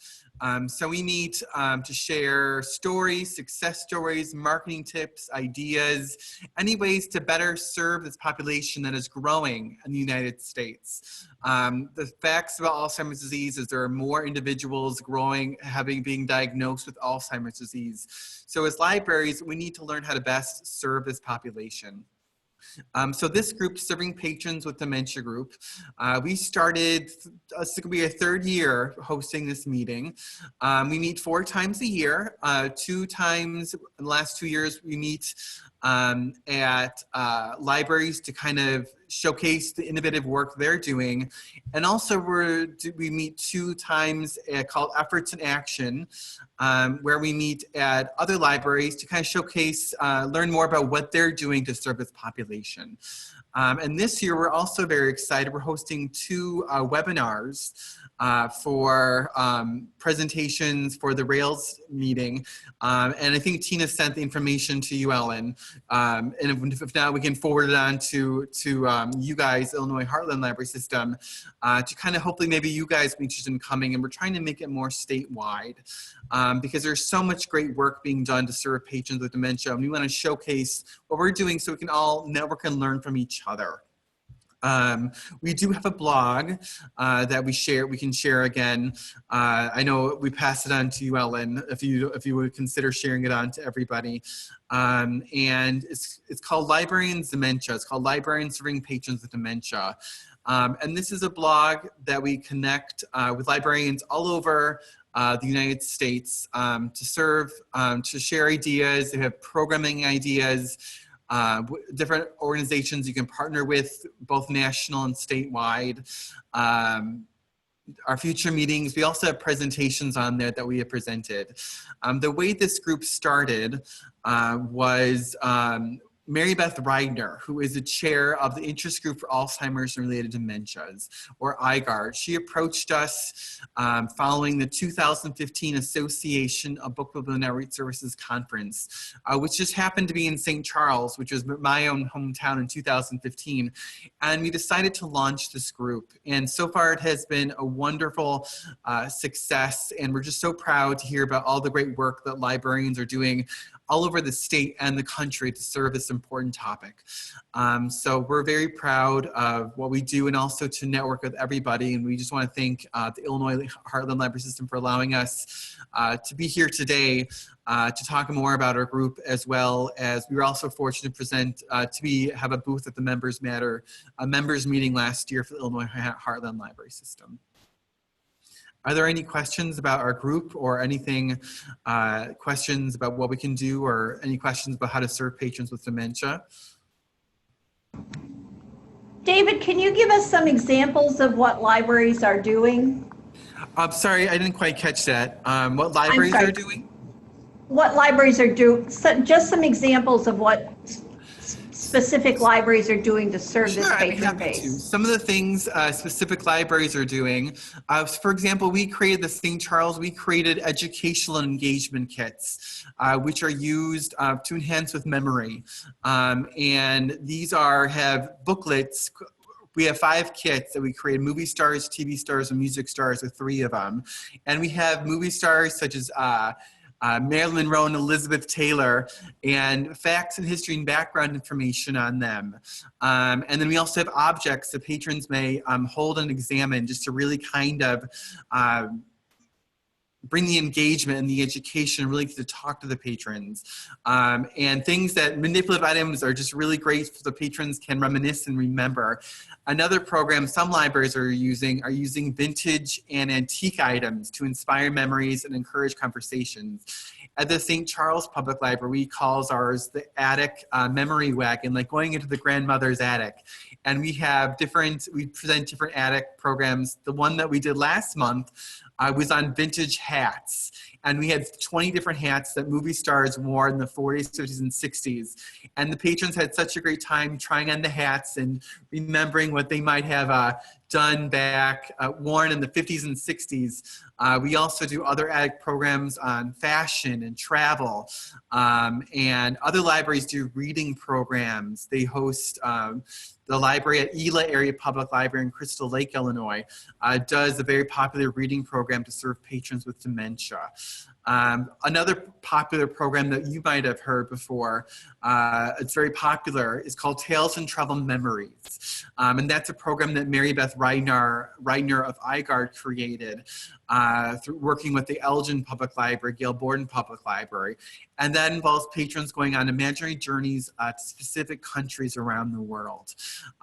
So we meet to share stories, success stories, marketing tips, ideas, any ways to better serve this population that is growing in the United States. The facts about Alzheimer's disease is there are more individuals being diagnosed with Alzheimer's disease. So as libraries, we need to learn how to best serve this population. So this group, Serving Patrons with Dementia Group, we started, it's going to be a third year hosting this meeting. We meet 4 times a year. 2 times in the last 2 years, we meet at libraries to kind of showcase the innovative work they're doing. And also we meet 2 times called Efforts in Action, where we meet at other libraries to kind of showcase, learn more about what they're doing to serve this population. And this year, we're also very excited. We're hosting 2 webinars for presentations for the Rails meeting. And I think Tina sent the information to you, Ellen. And if not, we can forward it on to you guys, Illinois Heartland Library System, to kind of hopefully maybe you guys be interested in coming. And we're trying to make it more statewide because there's so much great work being done to serve patrons with dementia. And we want to showcase what we're doing so we can all network and learn from each other. We do have a blog that we can share again. I know we passed it on to you, Ellen, if you would consider sharing it on to everybody. And it's called Librarians Dementia. It's called Librarians Serving Patrons with Dementia. And this is a blog that we connect with librarians all over the United States to serve, to share ideas. They have programming ideas. Different organizations you can partner with, both national and statewide. Our future meetings, we also have presentations on there that we have presented. The way this group started was Mary Beth Reidner, who is the chair of the Interest Group for Alzheimer's and Related Dementias, or IGARD. She approached us following the 2015 Association of Book Club and Network Services Conference, which just happened to be in St. Charles, which was my own hometown in 2015. And we decided to launch this group. And so far it has been a wonderful success. And we're just so proud to hear about all the great work that librarians are doing all over the state and the country to serve this important topic. So we're very proud of what we do and also to network with everybody. And we just want to thank the Illinois Heartland Library System for allowing us to be here today to talk more about our group, as well as we were also fortunate to present, have a booth at the Members Matter, a members meeting last year for the Illinois Heartland Library System. Are there any questions about our group or anything, questions about what we can do, or any questions about how to serve patrons with dementia? David, can you give us some examples of what libraries are doing? I'm sorry, I didn't quite catch that. What libraries are doing? What libraries are doing, just some examples of what specific libraries are doing to serve this patron base. Some of the things specific libraries are doing, for example, we created the St. Charles, we created educational and engagement kits, which are used to enhance with memory. And these have booklets. We have 5 kits that we created: movie stars, TV stars, and music stars, with 3 of them. And we have movie stars such as Marilyn Monroe and Elizabeth Taylor, and facts and history and background information on them. And then we also have objects that patrons may hold and examine, just to really kind of bring the engagement and the education, really to talk to the patrons. And things that manipulative items are just really great so the patrons can reminisce and remember. Another program some libraries are using vintage and antique items to inspire memories and encourage conversations. At the St. Charles Public Library, we call ours the attic memory wagon, like going into the grandmother's attic. And we present different attic programs. The one that we did last month was on vintage hats. And we had 20 different hats that movie stars wore in the 40s, 50s, and 60s. And the patrons had such a great time trying on the hats and remembering what they might have done back, worn in the 50s and 60s. We also do other attic programs on fashion and travel. And other libraries do reading programs. They host the library at Ela Area Public Library in Crystal Lake, Illinois, does a very popular reading program to serve patrons with dementia. Another popular program that you might have heard before, it's very popular, is called Tales and Travel Memories. And that's a program that Mary Beth Reidner of IGARD created. through working with the Elgin Public Library, Gail Borden Public Library. And that involves patrons going on imaginary journeys to specific countries around the world.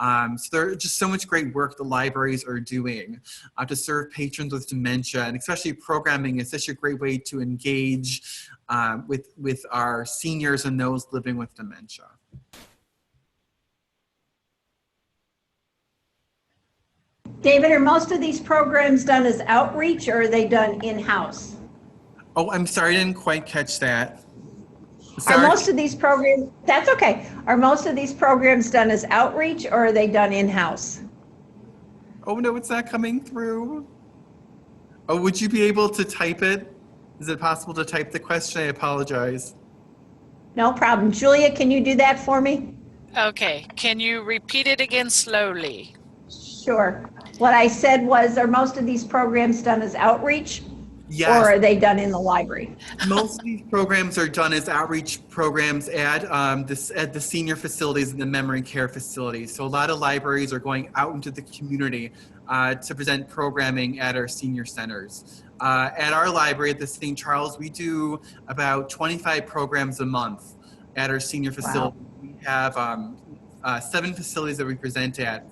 So there's just so much great work the libraries are doing to serve patrons with dementia, and especially programming is such a great way to engage with our seniors and those living with dementia. David, are most of these programs done as outreach, or are they done in-house? Oh, I'm sorry, I didn't quite catch that. Are Sorry. most of these programs, that's okay. Are most of these programs done as outreach, or are they done in-house? Oh no, it's not coming through. Oh, would you be able to type it? Is it possible to type the question? I apologize. No problem. Julia, can you do that for me? Okay, can you repeat it again slowly? Sure. What I said was, are most of these programs done as outreach? Yes. Or are they done in the library? Most of these programs are done as outreach programs at the senior facilities and the memory care facilities. So a lot of libraries are going out into the community to present programming at our senior centers. At our library at the St. Charles, we do about 25 programs a month at our senior facility. Wow. We have 7 facilities that we present at,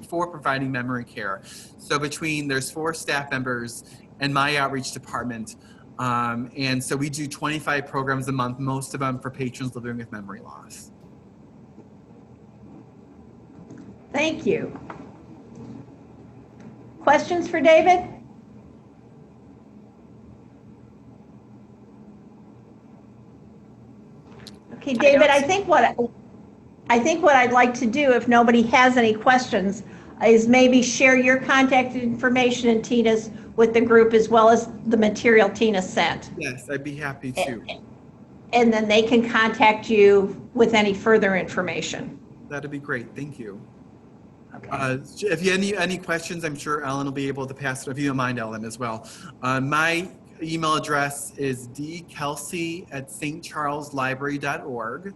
4 providing memory care. So there's 4 staff members and my outreach department. And so we do 25 programs a month, most of them for patrons living with memory loss. Thank you. Questions for David? Okay, David, I think what I'd like to do, if nobody has any questions, is maybe share your contact information and Tina's with the group, as well as the material Tina sent. Yes, I'd be happy to. And then they can contact you with any further information. That'd be great. Thank you. Okay. If you have any questions, I'm sure Ellen will be able to pass it, if you don't mind, Ellen, as well. My email address is dkelsey@stcharleslibrary.org.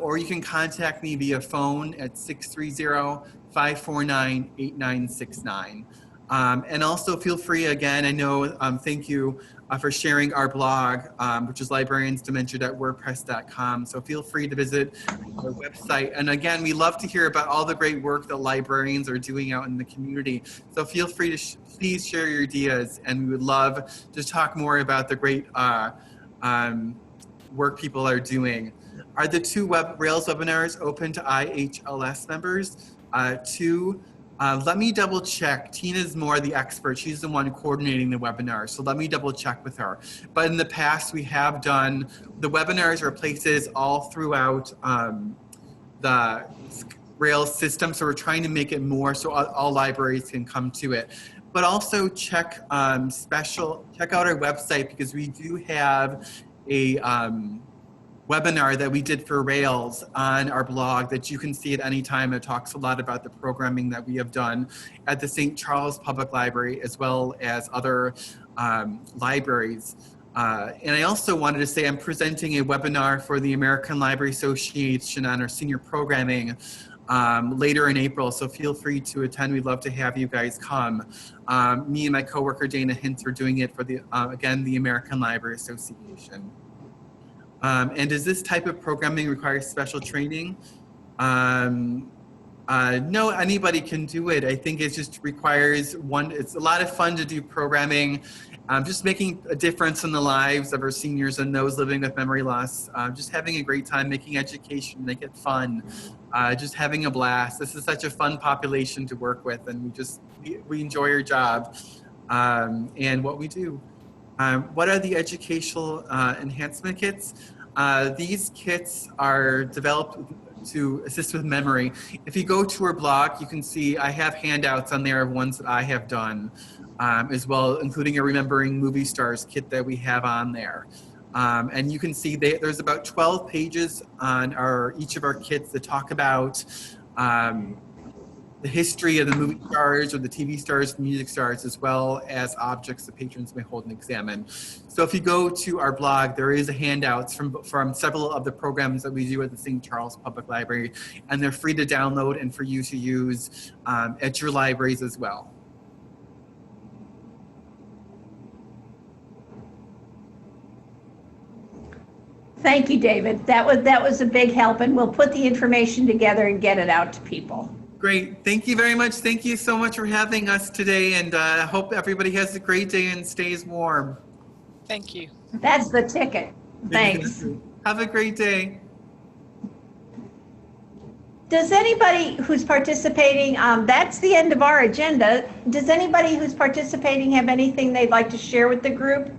Or you can contact me via phone at 630-549-8969. And also feel free, again, I know, thank you for sharing our blog, which is librariansdementia.wordpress.com. So feel free to visit our website. And again, we love to hear about all the great work that librarians are doing out in the community. So feel free to please share your ideas, and we would love to talk more about the great work people are doing. Are the 2 Rails webinars open to IHLS members? Let me double check. Tina's more the expert. She's the one coordinating the webinar. So let me double check with her. But in the past, we have done, the webinars are places all throughout the Rails system. So we're trying to make it more so all libraries can come to it. But also check out our website, because we do have a webinar that we did for Rails on our blog that you can see at any time. It talks a lot about the programming that we have done at the St. Charles Public Library, as well as other libraries. And I also wanted to say I'm presenting a webinar for the American Library Association on our senior programming later in April, so feel free to attend. We'd love to have you guys come. Me and my coworker Dana Hintz are doing it for the again, the American Library Association. And does this type of programming require special training? No, anybody can do it. I think it just requires it's a lot of fun to do programming, just making a difference in the lives of our seniors and those living with memory loss, just having a great time, making education, make it fun, just having a blast. This is such a fun population to work with, and we enjoy our job and what we do. What are the educational enhancement kits? These kits are developed to assist with memory. If you go to our blog, you can see I have handouts on there of ones that I have done as well, including a Remembering Movie Stars kit that we have on there. And you can see there's about 12 pages on each of our kits that talk about the history of the movie stars or the TV stars, the music stars, as well as objects that patrons may hold and examine. So if you go to our blog, there is a handouts from several of the programs that we do at the St. Charles Public Library, and they're free to download and for you to use at your libraries as well. Thank you, David. That was a big help, and we'll put the information together and get it out to people. Great. Thank you very much. Thank you so much for having us today, and I hope everybody has a great day and stays warm. Thank you. That's the ticket. Thanks. Have a great day. Does anybody who's participating, that's the end of our agenda. Does anybody who's participating have anything they'd like to share with the group?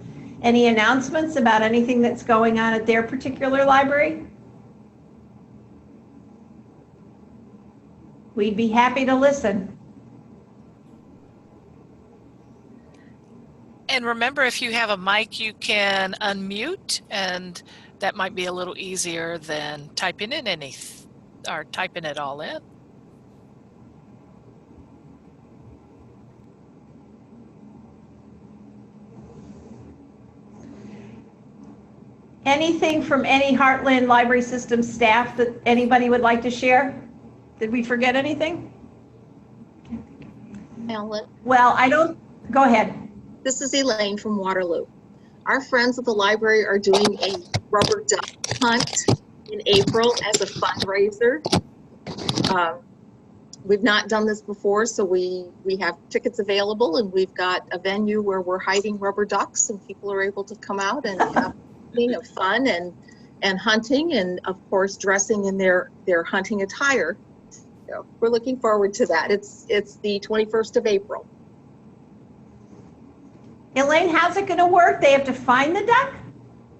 Any announcements about anything that's going on at their particular library? We'd be happy to listen. And remember, if you have a mic, you can unmute, and that might be a little easier than typing in or typing it all in. Anything from any Heartland Library System staff that anybody would like to share? Did we forget anything? Ellen, Well, go ahead. this is Elaine from Waterloo. Our friends at the library are doing a rubber duck hunt in April as a fundraiser. We've not done this before, so we have tickets available, and we've got a venue where we're hiding rubber ducks, and people are able to come out and have of fun and hunting, and of course dressing in their hunting attire. So we're looking forward to that. It's the 21st of April. Elaine, how's it going to work? They have to find the duck,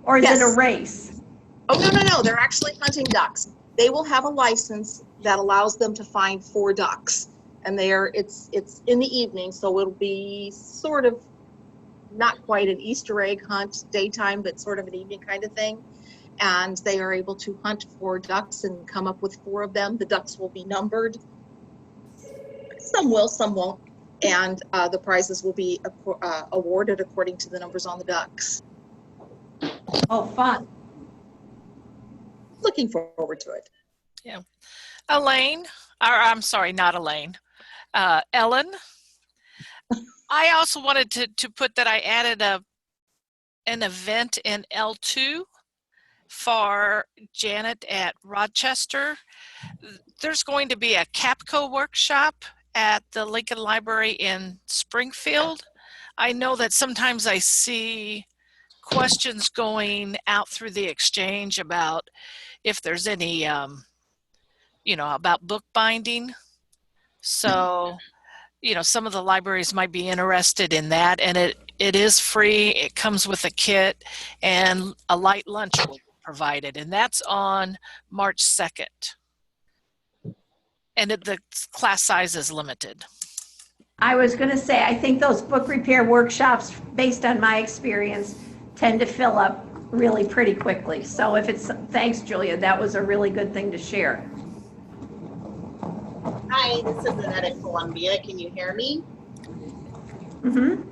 or is it a race? Oh, no. They're actually hunting ducks. They will have a license that allows them to find 4 ducks, and it's in the evening, so it'll be sort of not quite an Easter egg hunt daytime, but sort of an evening kind of thing. And they are able to hunt 4 ducks and come up with 4 of them. The ducks will be numbered. Some will, some won't. And the prizes will be awarded according to the numbers on the ducks. Oh, fun. Looking forward to it. Yeah. Elaine, or I'm sorry, not Elaine. Ellen, I also wanted to put that I added an event in L2 for Janet at Rochester. There's going to be a CAPCO workshop at the Lincoln Library in Springfield. I know that sometimes I see questions going out through the exchange about if there's any, about bookbinding. So, some of the libraries might be interested in that, and it is free. It comes with a kit, and a light lunch will be provided, and that's on March 2nd. And the class size is limited. I was going to say, I think those book repair workshops, based on my experience, tend to fill up really pretty quickly. So thanks, Julia, that was a really good thing to share. Hi, this is Annette at Columbia. Can you hear me? Mm-hmm.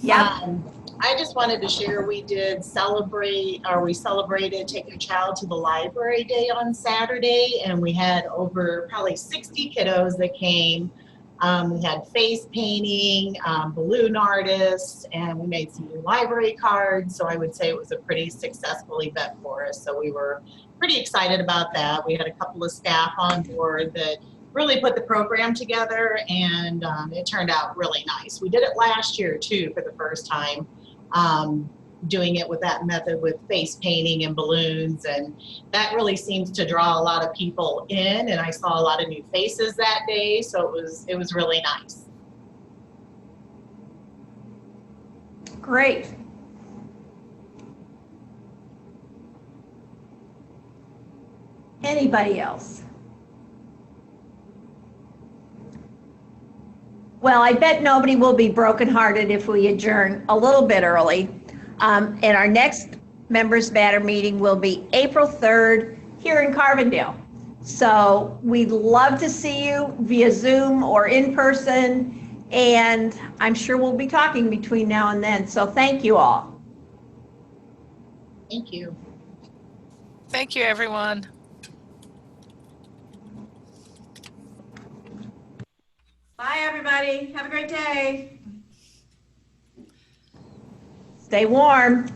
Yeah. I just wanted to share, we celebrated Take Your Child to the Library Day on Saturday, and we had over probably 60 kiddos that came. We had face painting, balloon artists, and we made some new library cards. So I would say it was a pretty successful event for us. So we were pretty excited about that. We had a couple of staff on board that really put the program together, and it turned out really nice. We did it last year too for the first time, doing it with that method with face painting and balloons, and that really seems to draw a lot of people in, and I saw a lot of new faces that day, so it was really nice. Great. Anybody else? Well, I bet nobody will be brokenhearted if we adjourn a little bit early. And our next Members Matter meeting will be April 3rd here in Carbondale. So we'd love to see you via Zoom or in person, and I'm sure we'll be talking between now and then. So thank you all. Thank you. Thank you, everyone. Bye, everybody. Have a great day. Stay warm.